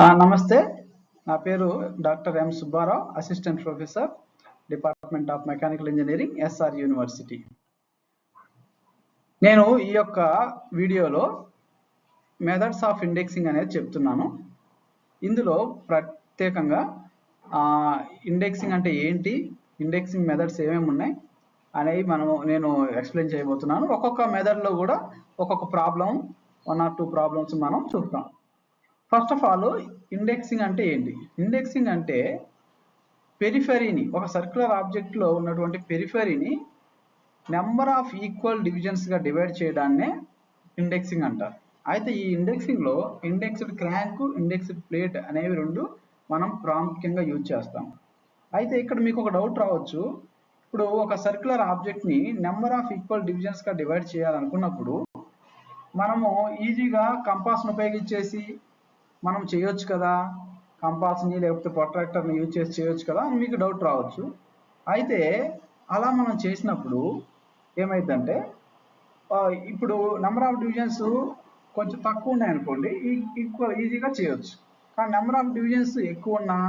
నమస్తే. నా పేరు doctor M Subbarao, assistant professor, department of mechanical engineering, SR university. నేను ఈ యొక్క వీడియోలో మెథడ్స్ ఆఫ్ ఇండెక్సింగ్ అనేది చెప్తున్నాను. ఇందులో ప్రత్యేకంగా ఇండెక్సింగ్ అంటే ఏంటి, ఇండెక్సింగ్ మెథడ్స్ ఏమేమి ఉన్నాయి అనేవి నేను ఎక్స్ప్లెయిన్ చేయబోతున్నాను. ఒక్కొక్క మెథడ్లో కూడా ఒక్కొక్క ప్రాబ్లం, 1 or 2 ప్రాబ్లమ్స్ మనం చూస్తాం. ఫస్ట్ ఆఫ్ ఆల్, ఇండెక్సింగ్ అంటే ఏంటి? ఇండెక్సింగ్ అంటే పెరిఫెరీని, ఒక సర్క్యులర్ ఆబ్జెక్ట్లో ఉన్నటువంటి పెరిఫెరీని నెంబర్ ఆఫ్ ఈక్వల్ డివిజన్స్గా డివైడ్ చేయడాన్నే ఇండెక్సింగ్ అంటారు. అయితే ఈ ఇండెక్సింగ్లో ఇండెక్స్డ్ క్రాంక్, ఇండెక్స్డ్ ప్లేట్ అనేవి రెండు మనం ప్రాముఖ్యంగా యూజ్ చేస్తాం. అయితే ఇక్కడ మీకు ఒక డౌట్ రావచ్చు. ఇప్పుడు ఒక సర్క్యులర్ ఆబ్జెక్ట్ని నెంబర్ ఆఫ్ ఈక్వల్ డివిజన్స్గా డివైడ్ చేయాలనుకున్నప్పుడు మనము ఈజీగా కంపాస్ను ఉపయోగించేసి మనం చేయొచ్చు కదా, కంపాస్ని లేకపోతే ప్రొట్రాక్టర్ని యూజ్ చేసి చేయొచ్చు కదా అని మీకు డౌట్ రావచ్చు. అయితే అలా మనం చేసినప్పుడు ఏమైందంటే, ఇప్పుడు నెంబర్ ఆఫ్ డివిజన్స్ కొంచెం తక్కువ ఉన్నాయి అనుకోండి, ఈజీగా చేయొచ్చు. కానీ నెంబర్ ఆఫ్ డివిజన్స్ ఎక్కువ ఉన్నా,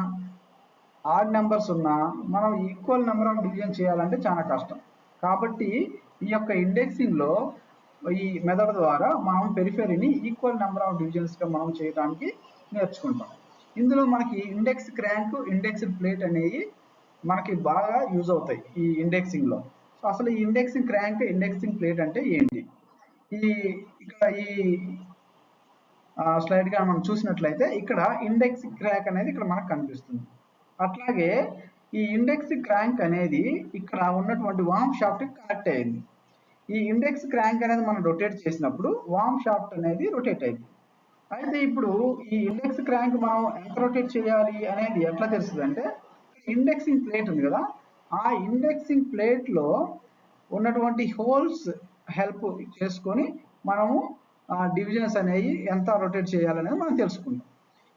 ఆడ్ నెంబర్స్ ఉన్నా మనం ఈక్వల్ నెంబర్ ఆఫ్ డివిజన్ చేయాలంటే చాలా కష్టం. కాబట్టి ఈ యొక్క ఇండెక్సింగ్లో ఈ మెథడ్ ద్వారా మనం పెరిఫెరీని ఈక్వల్ నెంబర్ ఆఫ్ డివిజన్స్గా మనం చేయడానికి నేర్చుకుంటాం. ఇందులో మనకి ఇండెక్స్ క్రాంక్, ఇండెక్స్ ప్లేట్ అనేవి మనకి బాగా యూజ్ అవుతాయి ఈ ఇండెక్సింగ్లో. సో అసలు ఈ ఇండెక్సింగ్ క్రాంక్, ఇండెక్సింగ్ ప్లేట్ అంటే ఏంటి? ఇక్కడ ఈ స్లైడ్గా మనం చూసినట్లయితే ఇక్కడ ఇండెక్స్ క్రాంక్ అనేది ఇక్కడ మనకు కనిపిస్తుంది. అట్లాగే ఈ ఇండెక్స్ క్రాంక్ అనేది ఇక్కడ ఉన్నటువంటి వామ్ షాఫ్ట్ కనెక్ట్ అయింది. ఈ ఇండెక్స్ క్రాంక్ అనేది మనం రొటేట్ చేసినప్పుడు వామ్ షాఫ్ట్ అనేది రొటేట్ అయింది. అయితే ఇప్పుడు ఈ ఇండెక్స్ క్రాంక్ మనం ఎంత రొటేట్ చేయాలి అనేది ఎట్లా తెలుస్తుంది అంటే, ఇండెక్సింగ్ ప్లేట్ ఉంది కదా, ఆ ఇండెక్సింగ్ ప్లేట్లో ఉన్నటువంటి హోల్స్ హెల్ప్ చేసుకొని మనము డివిజన్స్ అనేవి ఎంత రొటేట్ చేయాలనేది మనం తెలుసుకుంటాం.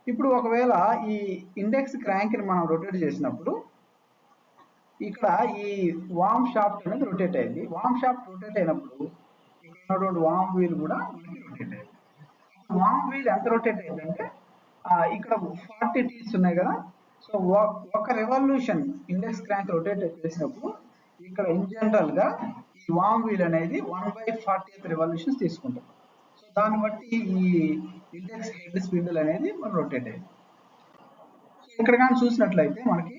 ఇప్పుడు ఒకవేళ ఈ ఇండెక్స్ క్రాంక్ని మనం రొటేట్ చేసినప్పుడు ఇక్కడ ఈ వామ్ షాఫ్ట్ అనేది రొటేట్ అయింది. వామ్ షాఫ్ట్ రొటేట్ అయినప్పుడు ఇక్కడ ఉన్నటువంటి వామ్ వీల్ కూడా మనకి రొటేట్ అయింది. వామ్ వీల్ ఎంత రొటేట్ అయిందంటే, ఇక్కడ 40 టీస్ ఉన్నాయి కదా, సో ఒక రెవల్యూషన్ ఇండెక్స్ క్రాంక్ రొటేట్ చేసినప్పుడు ఇక్కడ ఇన్ జనరల్గా ఈ వామ్ వీల్ అనేది 1/40th రెవల్యూషన్స్ తీసుకుంటాం. సో దాన్ని బట్టి ఈ ఇండెక్స్ హెడ్ స్పిన్డిల్ అనేది మనం రొటేట్ అయింది. సో ఇక్కడ కానీ చూసినట్లయితే మనకి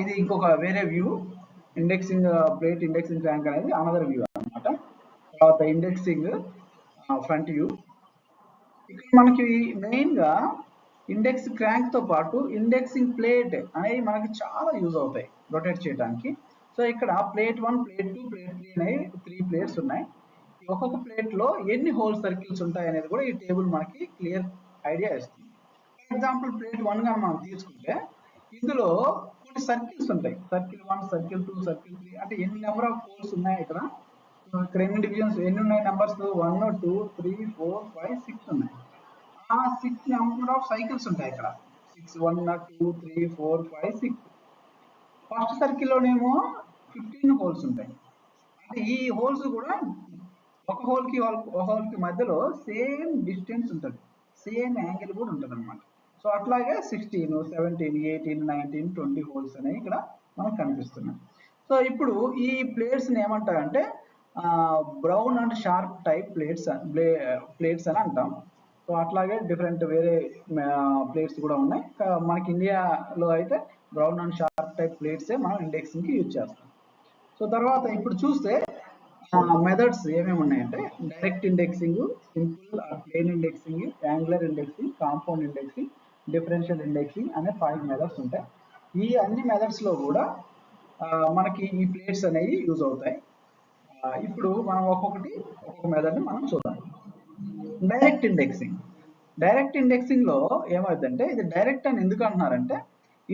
ఇది ఇంకొక వేరే view. Indexing plate, indexing crank అనేది అనదర్ వ్యూ అనమాట. తర్వాత ఇండెక్సింగ్ ఫ్రంట్ వ్యూ. ఇక్కడ మనకి మెయిన్గా ఇండెక్స్ క్రాంక్తో పాటు ఇండెక్సింగ్ ప్లేట్ అనేవి మనకి చాలా యూజ్ అవుతాయి రొటేట్ చేయడానికి. సో ఇక్కడ ప్లేట్ 1, ప్లేట్ 2, ప్లేట్ 3 అనేవి 3 ప్లేట్స్ ఉన్నాయి. ఒక్కొక్క ప్లేట్లో ఎన్ని హోల్ సర్కిల్స్ ఉంటాయి అనేది కూడా ఈ టేబుల్ మనకి క్లియర్ ఐడియా ఇస్తుంది. ఫర్ ఎగ్జాంపుల్ ప్లేట్ 1 గా మనం తీసుకుంటే ఇందులో కొన్ని సర్కిల్స్ ఉంటాయి. సర్కిల్ 1, సర్కిల్ 2, సర్కిల్ 3 అంటే ఎన్ని నెంబర్ ఆఫ్ హోల్స్ ఉన్నాయి ఇక్కడ. ఇక్కడ ఎన్ని డివిజన్స్, ఎన్ని ఉన్నాయి నెంబర్స్, 1, 2, 3, 4, 5, 6 ఉన్నాయి. ఆ 6 నెంబర్ ఆఫ్ సైకిల్స్ ఉంటాయి ఇక్కడ. 6, 1, 2, 3, 4, 5, 6. ఫస్ట్ సర్కిల్లోనేమో 15 హోల్స్ ఉంటాయి. అంటే ఈ హోల్స్ కూడా ఒక హోల్కి మధ్యలో సేమ్ డిస్టెన్స్ ఉంటుంది, సేమ్ యాంగిల్ కూడా ఉంటుంది అనమాట. సో అట్లాగే 16, 17, 18, 19, 20 హోల్స్ అనేవి ఇక్కడ మనకు కనిపిస్తున్నాయి. సో ఇప్పుడు ఈ ప్లేట్స్ని ఏమంటారంటే brown and sharp type plates అని అంటాం. సో అట్లాగే డిఫరెంట్ వేరే ప్లేట్స్ కూడా ఉన్నాయి. మనకి ఇండియాలో అయితే బ్రౌన్ అండ్ షార్ప్ టైప్ ప్లేట్సే మనం ఇండెక్సింగ్కి యూజ్ చేస్తాం. సో తర్వాత ఇప్పుడు చూస్తే మెథడ్స్ ఏమేమి ఉన్నాయంటే, direct indexing, simple plain indexing, angular indexing, compound indexing, differential indexing అనే 5 మెథడ్స్ ఉంటాయి. ఈ అన్ని మెథడ్స్లో కూడా మనకి ఈ ప్లేట్స్ అనేవి యూజ్ అవుతాయి. ఇప్పుడు మనం ఒక్కొక్క మెథడ్ని మనం చూద్దాం. Direct indexing. డైరెక్ట్ ఇండెక్సింగ్లో ఏమవుతుందంటే, ఇది డైరెక్ట్ అని ఎందుకు అంటున్నారంటే,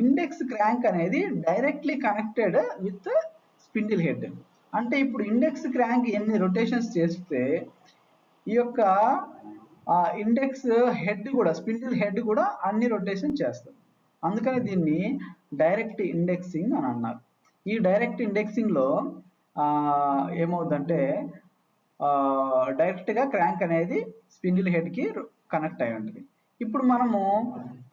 ఇండెక్స్ క్రాంక్ అనేది directly connected with spindle head. అంటే ఇప్పుడు ఇండెక్స్ క్రాంక్ ఎన్ని రొటేషన్స్ చేస్తే ఈ యొక్క ఇండెక్స్ హెడ్ కూడా, స్పిన్డిల్ హెడ్ కూడా అన్ని రొటేషన్ చేస్తుంది. అందుకని దీన్ని డైరెక్ట్ ఇండెక్సింగ్ అని అన్నారు. ఈ డైరెక్ట్ ఇండెక్సింగ్లో ఏమవుతుందంటే, డైరెక్ట్గా క్రాంక్ అనేది స్పిన్డిల్ హెడ్కి కనెక్ట్ అయి ఉంటుంది. ఇప్పుడు మనము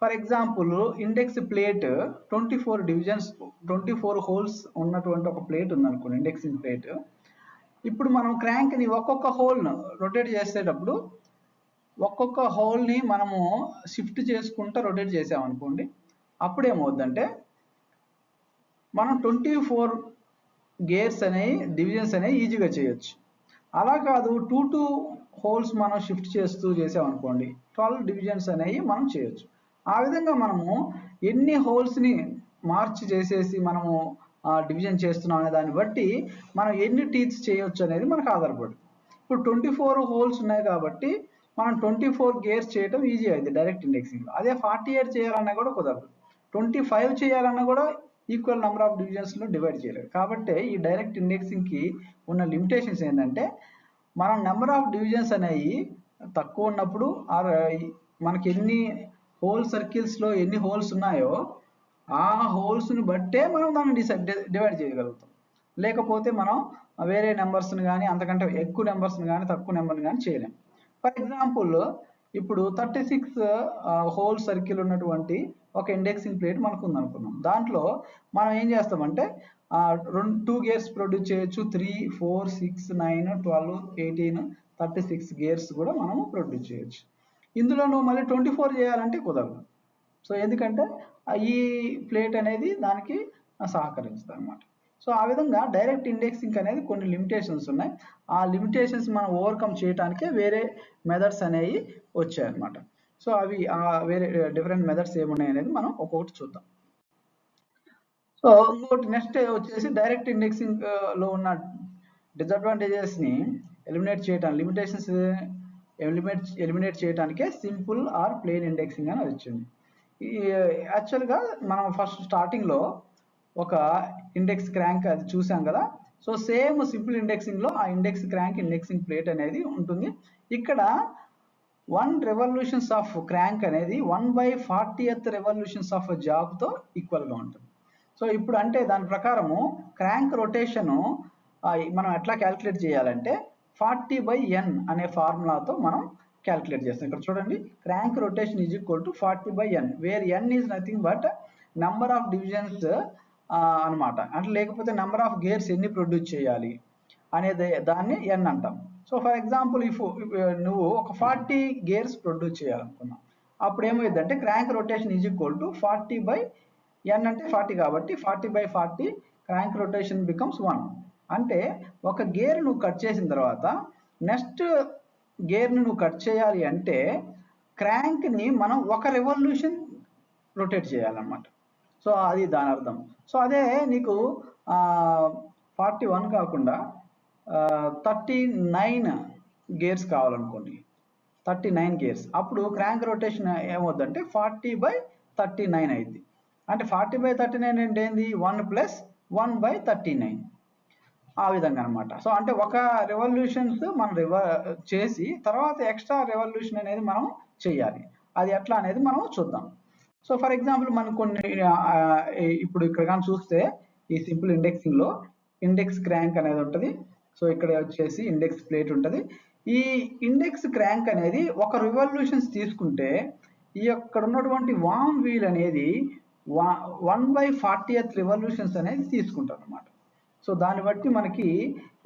for example index plate 24 divisions 24 holes ఉన్నటువంటి ఒక ప్లేట్ ఉందనుకోండి, ఇండెక్సింగ్ ప్లేట్. ఇప్పుడు మనం క్రాంక్ని ఒక్కొక్క హోల్ను రొటేట్ చేసేటప్పుడు ఒక్కొక్క హోల్ని మనము షిఫ్ట్ చేసుకుంటూ రొటేట్ చేసామనుకోండి, అప్పుడు ఏమవుద్దంటే మనం 24 గేర్స్ అనేవి డివిజన్స్ అనేవి ఈజీగా చేయొచ్చు. అలా కాదు 2 హోల్స్ మనం షిఫ్ట్ చేసామనుకోండి 12 డివిజన్స్ అనేవి మనం చేయొచ్చు. ఆ విధంగా మనము ఎన్ని హోల్స్ని మార్చి చేసేసి మనము డివిజన్ చేస్తున్నాం అనే దాన్ని బట్టి మనం ఎన్ని టీత్స్ చేయొచ్చు అనేది మనకు ఆధారపడుతుంది. ఇప్పుడు 24 హోల్స్ ఉన్నాయి కాబట్టి మనం 24 గేర్స్ చేయడం ఈజీ అయింది డైరెక్ట్ ఇండెక్సింగ్లో. అదే 48 చేయాలన్నా కూడా కుదరదు, 25 చేయాలన్నా కూడా ఈక్వల్ నెంబర్ ఆఫ్ డివిజన్స్లో డివైడ్ చేయలేదు. కాబట్టి ఈ డైరెక్ట్ ఇండెక్సింగ్కి ఉన్న లిమిటేషన్స్ ఏంటంటే మనం నెంబర్ ఆఫ్ డివిజన్స్ అనేవి తక్కువ ఉన్నప్పుడు మనకి ఎన్ని హోల్ సర్కిల్స్లో ఎన్ని హోల్స్ ఉన్నాయో ఆ హోల్స్ని బట్టే మనం దాన్ని డివైడ్ చేయగలుగుతాం. లేకపోతే మనం వేరే నెంబర్స్ని కానీ అంతకంటే ఎక్కువ నెంబర్స్ని కానీ తక్కువ నెంబర్ని కానీ చేయలేం. ఫర్ ఎగ్జాంపుల్ ఇప్పుడు 36 హోల్ సర్కిల్ ఉన్నటువంటి ఒక ఇండెక్సింగ్ ప్లేట్ మనకు ఉందనుకున్నాం. దాంట్లో మనం ఏం చేస్తామంటే 2 గేర్స్ ప్రొడ్యూస్ చేయొచ్చు, 3, 4, 6, 9, 12, 18, 36 గేర్స్ కూడా మనము ప్రొడ్యూస్ చేయొచ్చు. ఇందులో నువ్వు మళ్ళీ 24 చేయాలంటే కుదరదు. సో ఎందుకంటే ఈ ప్లేట్ అనేది దానికి సహకరిస్తుంది అనమాట. సో ఆ విధంగా డైరెక్ట్ ఇండెక్సింగ్ అనేది కొన్ని లిమిటేషన్స్ ఉన్నాయి. ఆ లిమిటేషన్స్ మనం ఓవర్కమ్ చేయడానికే వేరే మెథడ్స్ అనేవి వచ్చాయన్నమాట. సో అవి వేరే డిఫరెంట్ మెథడ్స్ ఏమున్నాయి అనేది మనం ఒక్కొక్కటి చూద్దాం. సో ఇంకోటి నెక్స్ట్ వచ్చేసి డైరెక్ట్ ఇండెక్సింగ్ లో ఉన్న డిసడ్వాంటేజెస్ని ఎలిమినేట్ చేయడానికి, లిమిటేషన్స్ ఎలిమినేట్ చేయడానికే సింపుల్ ఆర్ ప్లెయిన్ ఇండెక్సింగ్ అని వచ్చింది. యాక్చువల్గా మనం ఫస్ట్ స్టార్టింగ్లో ఒక ఇండెక్స్ క్రాంక్ అది చూసాం కదా. సో సేమ్ సింపుల్ ఇండెక్సింగ్లో ఆ ఇండెక్స్ క్రాంక్ ఇండెక్సింగ్ ప్లేట్ అనేది ఉంటుంది. ఇక్కడ 1 రెవల్యూషన్స్ ఆఫ్ క్రాంక్ అనేది 1/40th రెవల్యూషన్స్ ఆఫ్ జాబ్తో ఈక్వల్గా ఉంటుంది. సో ఇప్పుడు అంటే దాని ప్రకారము క్రాంక్ రొటేషను మనం ఎట్లా క్యాలిక్యులేట్ చేయాలంటే 40/n అనే ఫార్ములాతో మనం క్యాలిక్యులేట్ చేస్తాం. ఇక్కడ చూడండి, crank rotation is equal to 40/n, where n is nothing but number of divisions అనమాట. అంటే లేకపోతే నెంబర్ ఆఫ్ గేర్స్ ఎన్ని ప్రొడ్యూస్ చేయాలి అనేది దాన్ని n అంటాం. సో ఫర్ ఎగ్జాంపుల్ నువ్వు ఒక 40 గేర్స్ ప్రొడ్యూస్ చేయాలనుకున్నావు, అప్పుడు ఏమైందంటే crank rotation is equal to 40/n అంటే 40 కాబట్టి 40/40 క్రాంక్ రొటేషన్ బికమ్స్ 1. అంటే ఒక గేర్ నువ్వు కట్ చేసిన తర్వాత నెక్స్ట్ గేర్ని నువ్వు కట్ చేయాలి అంటే క్రాంక్ని మనం ఒక రెవల్యూషన్ రొటేట్ చేయాలన్నమాట. సో అది దాని అర్థం. సో అదే నీకు 41 కాకుండా 39 గేర్స్ కావాలనుకోండి, 39 గేర్స్, అప్పుడు క్రాంక్ రొటేషన్ ఏమవుద్దంటే 40/39 అయింది. అంటే 40/39 అంటే ఏంది, 1 + 1/39 ఆ విధంగా అనమాట. సో అంటే ఒక రెవల్యూషన్స్ మనం చేసి తర్వాత ఎక్స్ట్రా రెవల్యూషన్ అనేది మనం చేయాలి. అది ఎట్లా అనేది మనం చూద్దాం. సో ఫర్ ఎగ్జాంపుల్ మనం కొన్ని ఇప్పుడు ఇక్కడ కానీ చూస్తే ఈ సింపుల్ ఇండెక్సింగ్లో ఇండెక్స్ క్రాంక్ అనేది ఉంటుంది. సో ఇక్కడ వచ్చేసి ఇండెక్స్ ప్లేట్ ఉంటుంది. ఈ ఇండెక్స్ క్రాంక్ అనేది ఒక రివల్యూషన్స్ తీసుకుంటే ఈ ఇక్కడ ఉన్నటువంటి వామ్ వీల్ అనేది 1/40th రెవల్యూషన్స్ అనేది తీసుకుంటారు అనమాట. సో దాన్ని బట్టి మనకి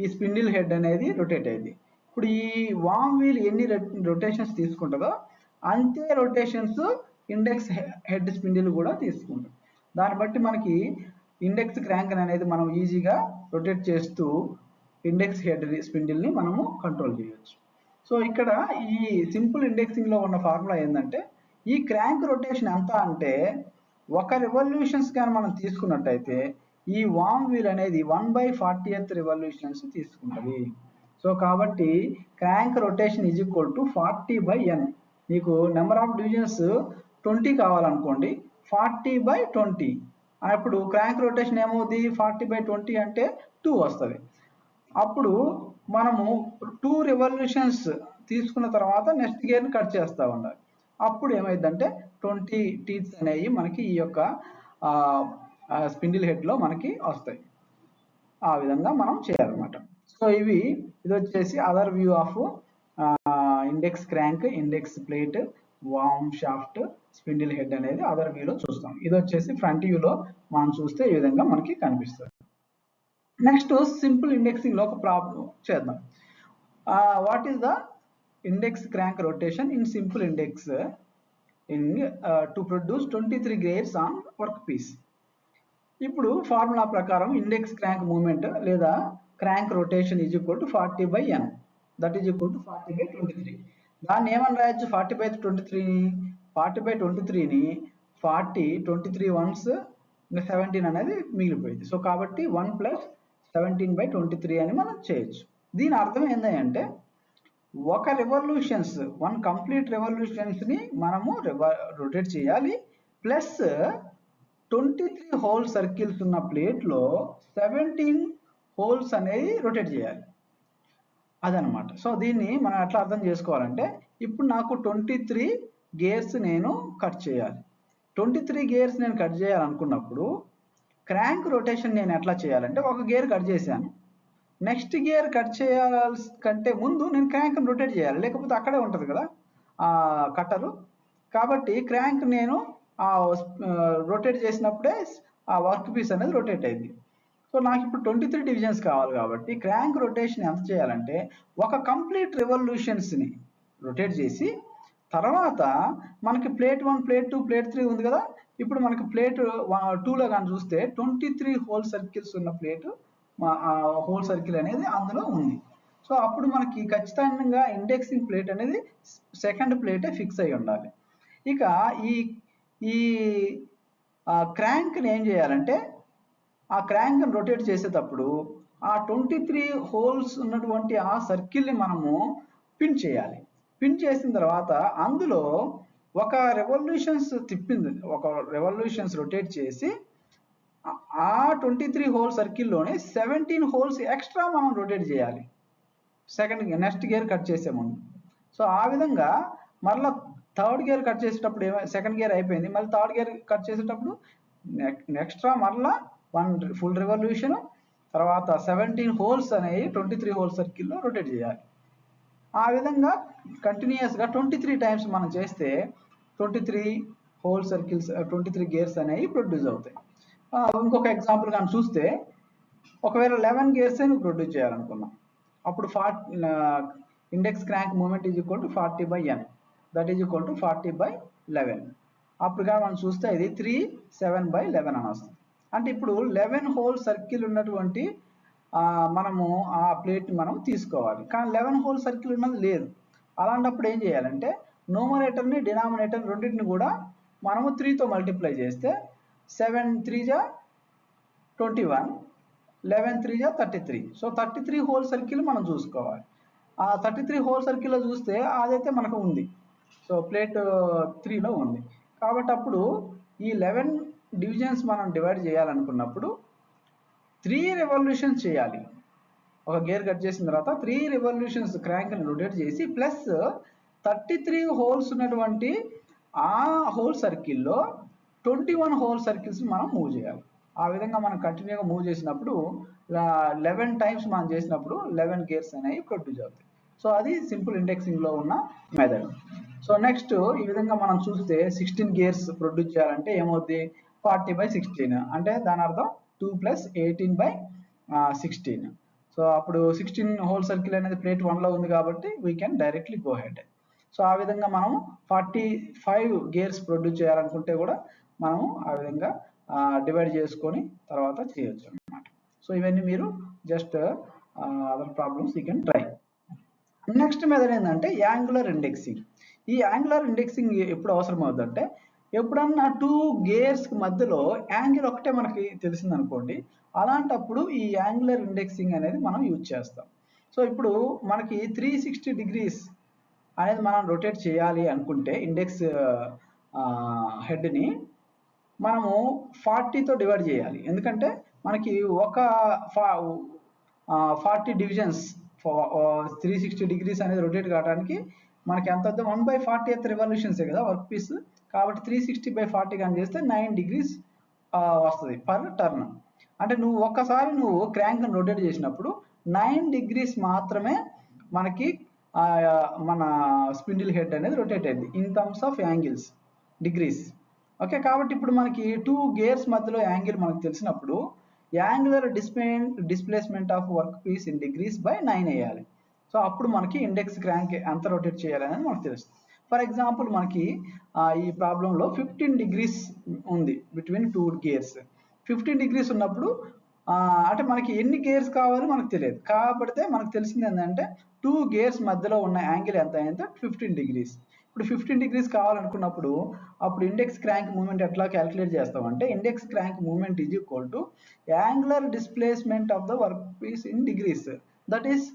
ఈ స్పిన్డిల్ హెడ్ అనేది రొటేట్ అయింది. ఇప్పుడు ఈ వామ్ వీల్ ఎన్ని రొటేషన్స్ తీసుకుంటుందో అంతే రొటేషన్స్ ఇండెక్స్ హెడ్ స్పిన్డిల్ కూడా తీసుకుంటుంది. దాన్ని బట్టి మనకి ఇండెక్స్ క్రాంక్ అనేది మనం ఈజీగా రొటేట్ చేస్తూ ఇండెక్స్ హెడ్ స్పిన్డిల్ని మనము కంట్రోల్ చేయొచ్చు. సో ఇక్కడ ఈ సింపుల్ ఇండెక్సింగ్లో ఉన్న ఫార్ములా ఏంటంటే ఈ క్రాంక్ రొటేషన్ ఎంత అంటే ఒక రెవల్యూషన్స్ కానీ మనం తీసుకున్నట్టయితే ఈ వామ్ వీల్ అనేది 1/40th రెవల్యూషన్స్ తీసుకుంటుంది. సో కాబట్టి crank rotation is equal to 40/n. మీకు నెంబర్ ఆఫ్ డివిజన్స్ 20 కావాలనుకోండి, 40/20 అప్పుడు క్రాంక్ రొటేషన్ ఏమవుతుంది, 40/20 అంటే 2 వస్తుంది. అప్పుడు మనము 2 రెవల్యూషన్స్ తీసుకున్న తర్వాత నెక్స్ట్ గేర్ని కట్ చేస్తూ ఉండాలి. అప్పుడు ఏమైందంటే 20 టీత్స్ అనేవి మనకి ఈ యొక్క స్పిన్డిల్ హెడ్లో మనకి వస్తాయి. ఆ విధంగా మనం చేయాలన్నమాట. సో ఇది వచ్చేసి other view of index crank, index plate warm shaft spindle head అనేది అదర్ వ్యూలో చూస్తాం. ఇది వచ్చేసి ఫ్రంట్ వ్యూలో మనం చూస్తే ఈ విధంగా మనకి కనిపిస్తుంది. నెక్స్ట్ సింపుల్ ఇండెక్సింగ్ లో ఒక ప్రాబ్లం చేద్దాం. What is the index crank rotation in simple index to produce 23 gears on work piece. ఇప్పుడు ఫార్ములా ప్రకారం ఇండెక్స్ క్రాంక్ మూవ్మెంట్ లేదా crank rotation is equal to 40/n, that is equal to 40/23. దాన్ని ఏమని రాయొచ్చు? 40/23ని 40/23ని 40 23 once 17 అనేది మిగిలిపోయింది. So కాబట్టి 1 + 17/23 అని మనం చేయొచ్చు. దీని అర్థం ఏంటంటే ఒక రెవల్యూషన్స్, 1 కంప్లీట్ రెవల్యూషన్స్ని మనము రొటేట్ చేయాలి, ప్లస్ 23 హోల్ సర్కిల్స్ ఉన్న ప్లేట్లో 17 హోల్స్ అనేది రొటేట్ చేయాలి, అదనమాట. సో దీన్ని మనం ఎట్లా అర్థం చేసుకోవాలంటే, ఇప్పుడు నాకు 23 గేర్స్ నేను కట్ చేయాలి. 23 గేర్స్ నేను కట్ చేయాలనుకున్నప్పుడు క్రాంక్ రొటేషన్ నేను ఎట్లా చేయాలంటే, ఒక గేర్ కట్ చేశాను, నెక్స్ట్ గేర్ కట్ చేయాల్సి కంటే ముందు నేను క్రాంక్ రొటేట్ చేయాలి, లేకపోతే అక్కడే ఉంటుంది కదా కట్టరు. కాబట్టి క్రాంక్ నేను రొటేట్ చేసినప్పుడే ఆ వర్క్ పీస్ అనేది రొటేట్ అయింది. సో నాకు ఇప్పుడు 23 డివిజన్స్ కావాలి కాబట్టి క్రాంక్ రొటేషన్ ఎంత చేయాలంటే, ఒక కంప్లీట్ రెవల్యూషన్స్ని రొటేట్ చేసి తర్వాత మనకి ప్లేట్ 1 ప్లేట్ 2 ప్లేట్ 3 ఉంది కదా, ఇప్పుడు మనకి ప్లేట్ 2లో కానీ చూస్తే 23 హోల్ సర్కిల్స్ ఉన్న ప్లేట్ హోల్ సర్కిల్ అనేది అందులో ఉంది. సో అప్పుడు మనకి ఖచ్చితంగా ఇండెక్సింగ్ ప్లేట్ అనేది సెకండ్ ప్లేటే ఫిక్స్ అయి ఉండాలి. ఇక ఈ క్రాంక్ని ఏం చేయాలంటే, ఆ క్రాంక్ని రొటేట్ చేసేటప్పుడు ఆ 23 హోల్స్ ఉన్నటువంటి ఆ సర్కిల్ని మనము పిన్ చేయాలి. పిన్ చేసిన తర్వాత అందులో ఒక రెవల్యూషన్స్ ఒక రెవల్యూషన్స్ రొటేట్ చేసి ఆ 23 హోల్ సర్కిల్లోనే 17 హోల్స్ ఎక్స్ట్రా మనం రొటేట్ చేయాలి నెక్స్ట్ గేర్ కట్ చేసే ముందు. సో ఆ విధంగా మరలా థర్డ్ గేర్ కట్ చేసేటప్పుడు సెకండ్ గేర్ అయిపోయింది, మళ్ళీ థర్డ్ గేర్ కట్ చేసేటప్పుడు ఎక్స్ట్రా మరలా 1 ఫుల్ రెవల్యూషన్, తర్వాత 17 హోల్స్ అనేవి 23 హోల్ సర్కిల్లో రొటేట్ చేయాలి. ఆ విధంగా కంటిన్యూస్గా 23 టైమ్స్ మనం చేస్తే 23 హోల్ సర్కిల్స్ 23 గేర్స్ అనేవి ప్రొడ్యూస్ అవుతాయి. ఇంకొక ఎగ్జాంపుల్ కానీ చూస్తే, ఒకవేళ 11 గేర్స్ నువ్వు ప్రొడ్యూస్ చేయాలనుకున్నాం, అప్పుడు index crank moment is equal to 40/n, that is equal to 40/11. అప్పుడు కానీ మనం చూస్తే ఇది 3/7/11 అని వస్తుంది. అంటే ఇప్పుడు 11 హోల్ సర్కిల్ ఉన్నటువంటి మనము ఆ ప్లేట్ని మనం తీసుకోవాలి, కానీ 11 హోల్ సర్కిల్ ఉన్నది లేదు. అలాంటప్పుడు ఏం చేయాలంటే, న్యూమరేటర్ని డినామినేటర్ రెండింటిని కూడా మనము 3తో మల్టిప్లై చేస్తే 7 3 జా 21, 11 3 జా 33. సో 33 హోల్ సర్కిల్ మనం చూసుకోవాలి. ఆ 33 హోల్ సర్కిల్లో చూస్తే అదైతే మనకు ఉంది, సో ప్లేట్ 3లో ఉంది. కాబట్టి అప్పుడు ఈ 11 డివిజన్స్ మనం డివైడ్ చేయాలనుకున్నప్పుడు 3 రెవల్యూషన్స్ చేయాలి. ఒక గేర్ కట్ చేసిన తర్వాత 3 రెవల్యూషన్స్ క్రాంక్ని రొటేట్ చేసి ప్లస్ 33 హోల్స్ ఉన్నటువంటి ఆ హోల్ సర్కిల్లో 21 హోల్ సర్కిల్స్ మనం మూవ్ చేయాలి. ఆ విధంగా మనం కంటిన్యూగా మూవ్ చేసినప్పుడు 11 టైమ్స్ మనం చేసినప్పుడు 11 గేర్స్ అనేవి ప్రొడ్యూస్ అవుతాయి. సో అది సింపుల్ ఇండెక్సింగ్లో ఉన్న మెథడ్. సో నెక్స్ట్ ఈ విధంగా మనం చూస్తే 16 గేర్స్ ప్రొడ్యూస్ చేయాలంటే ఏమవుతుంది? 40/16, అంటే దాని అర్థం 2 + 18/16. సో అప్పుడు 16 హోల్ సర్కిల్ అనేది ప్లేట్ 1లో ఉంది కాబట్టి we can directly go head. So ఆ విధంగా మనం 45 గేర్స్ ప్రొడ్యూస్ చేయాలనుకుంటే కూడా మనము ఆ విధంగా డివైడ్ చేసుకొని తర్వాత చేయొచ్చు అన్నమాట. సో ఇవన్నీ మీరు just other problems you can try. Next method ఏంటంటే యాంగులర్ ఇండెక్సింగ్. ఈ యాంగులర్ ఇండెక్సింగ్ ఎప్పుడు అవసరం అవుతుందంటే, ఎప్పుడన్నా 2 గేర్స్ మధ్యలో యాంగిల్ ఒకటే మనకి తెలిసింది అనుకోండి, అలాంటప్పుడు ఈ యాంగులర్ ఇండెక్సింగ్ అనేది మనం యూజ్ చేస్తాం. సో ఇప్పుడు మనకి 360 డిగ్రీస్ అనేది మనం రొటేట్ చేయాలి అనుకుంటే ఇండెక్స్ హెడ్ని మనము 40తో డివైడ్ చేయాలి. ఎందుకంటే మనకి ఒక 40 డివిజన్స్ 360 డిగ్రీస్ అనేది రొటేట్ కావడానికి మనకి ఎంత అవుతుంది? 1/40th రెవల్యూషన్సే కదా వర్క్ పీస్. కాబట్టి 360/40 కానీ చేస్తే 9 డిగ్రీస్ వస్తుంది పర్ టర్న్. అంటే నువ్వు ఒక్కసారి క్రాంక్ని రొటేట్ చేసినప్పుడు 9 డిగ్రీస్ మాత్రమే మనకి మన స్పిన్డిల్ హెడ్ అనేది రొటేట్ అయింది in terms of angles degrees. Okay, కాబట్టి ఇప్పుడు మనకి 2 గేర్స్ మధ్యలో యాంగిల్ మనకు తెలిసినప్పుడు angular displacement of work piece in degrees by 9 వేయాలి. సో అప్పుడు మనకి ఇండెక్స్ క్రాంక్ ఎంత రొటేట్ చేయాలనేది మనకు తెలుస్తుంది. ఫర్ ఎగ్జాంపుల్ మనకి ఈ ప్రాబ్లంలో 15 డిగ్రీస్ ఉంది బిట్వీన్ 2 గేర్స్. 15 డిగ్రీస్ ఉన్నప్పుడు అంటే మనకి ఎన్ని గేర్స్ కావాలో మనకు తెలియదు, కాబట్టి మనకు తెలిసింది ఏంటంటే 2 గేర్స్ మధ్యలో ఉన్న యాంగిల్ ఎంత అయిందో 15 డిగ్రీస్. ఇప్పుడు 15 డిగ్రీస్ కావాలనుకున్నప్పుడు అప్పుడు ఇండెక్స్ క్రాంక్ మూమెంట్ ఎట్లా క్యాలిక్యులేట్ చేస్తామంటే index crank moment is equal to angular displacement of the work piece in degrees, that is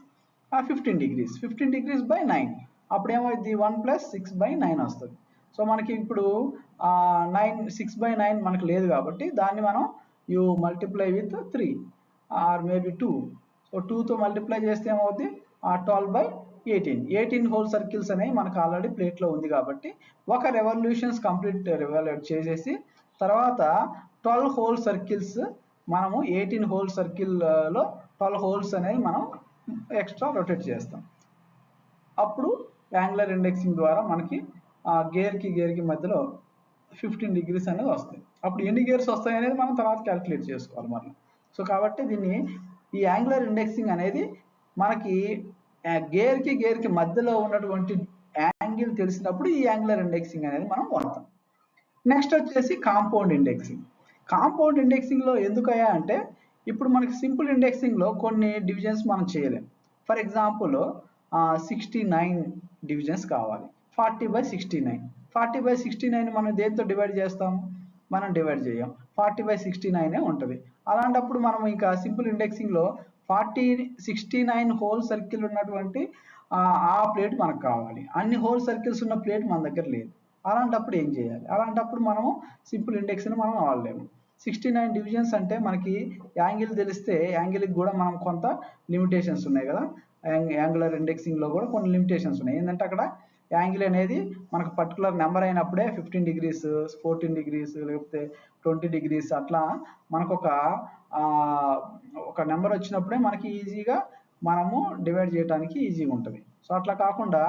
15 degrees. 15 degrees by 9 అప్పుడు ఏమైంది 1 + 6/9 వస్తుంది. సో మనకి ఇప్పుడు 6/9 మనకు లేదు కాబట్టి దాన్ని మనం you multiply with 3 or maybe 2. So 2తో మల్టిప్లై చేస్తే ఏమవుద్ది 12/18 హోల్ సర్కిల్స్ అనేవి మనకు ఆల్రెడీ ప్లేట్లో ఉంది కాబట్టి ఒక రెవల్యూషన్స్ కంప్లీట్ రెవల్యూట్ చేసేసి తర్వాత 12 హోల్ సర్కిల్స్ మనము 18 హోల్ సర్కిల్లో 12 హోల్స్ అనేవి మనం ఎక్స్ట్రా రొటేట్ చేస్తాం. అప్పుడు యాంగులర్ ఇండెక్సింగ్ ద్వారా మనకి గేర్కి మధ్యలో 15 డిగ్రీస్ అనేది వస్తాయి. అప్పుడు ఎన్ని గేర్స్ వస్తాయి అనేది మనం తర్వాత క్యాలిక్యులేట్ చేసుకోవాలి మళ్ళీ. సో కాబట్టి దీన్ని ఈ యాంగులర్ ఇండెక్సింగ్ అనేది మనకి గేర్కి మధ్యలో ఉన్నటువంటి యాంగిల్ తెలిసినప్పుడు ఈ యాంగులర్ ఇండెక్సింగ్ అనేది మనం వాడతాం. నెక్స్ట్ వచ్చేసి కాంపౌండ్ ఇండెక్సింగ్. కాంపౌండ్ ఇండెక్సింగ్లో ఎందుకయ్యా అంటే ఇప్పుడు మనకి సింపుల్ ఇండెక్సింగ్లో కొన్ని డివిజన్స్ మనం చేయలేం. ఫర్ ఎగ్జాంపుల్ 69 డివిజన్స్ కావాలి, 40/69. 40/69 మనం దేంతో డివైడ్ చేస్తాం, మనం డివైడ్ చేయం, 40/69 ఉంటుంది. అలాంటప్పుడు మనం ఇంకా సింపుల్ ఇండెక్సింగ్లో 69 హోల్ సర్కిల్ ఉన్నటువంటి ఆ ప్లేట్ మనకు కావాలి, అన్ని హోల్ సర్కిల్స్ ఉన్న ప్లేట్ మన దగ్గర లేదు. అలాంటప్పుడు ఏం చేయాలి, అలాంటప్పుడు మనము సింపుల్ ఇండెక్స్ని మనం వాడలేము. 69 డివిజన్స్ అంటే మనకి యాంగిల్ తెలిస్తే యాంగిల్కి కూడా మనం కొంత లిమిటేషన్స్ ఉన్నాయి కదా, యాంగులర్ ఇండెక్సింగ్లో కూడా కొన్ని లిమిటేషన్స్ ఉన్నాయి. ఏంటంటే అక్కడ యాంగిల్ అనేది మనకు పర్టికులర్ నెంబర్ అయినప్పుడే 15 డిగ్రీస్ 14 డిగ్రీస్ లేకపోతే 20 డిగ్రీస్ అట్లా మనకు ఒక నెంబర్ వచ్చినప్పుడే మనకి ఈజీగా మనము డివైడ్ చేయడానికి ఈజీగా ఉంటుంది. సో అట్లా కాకుండా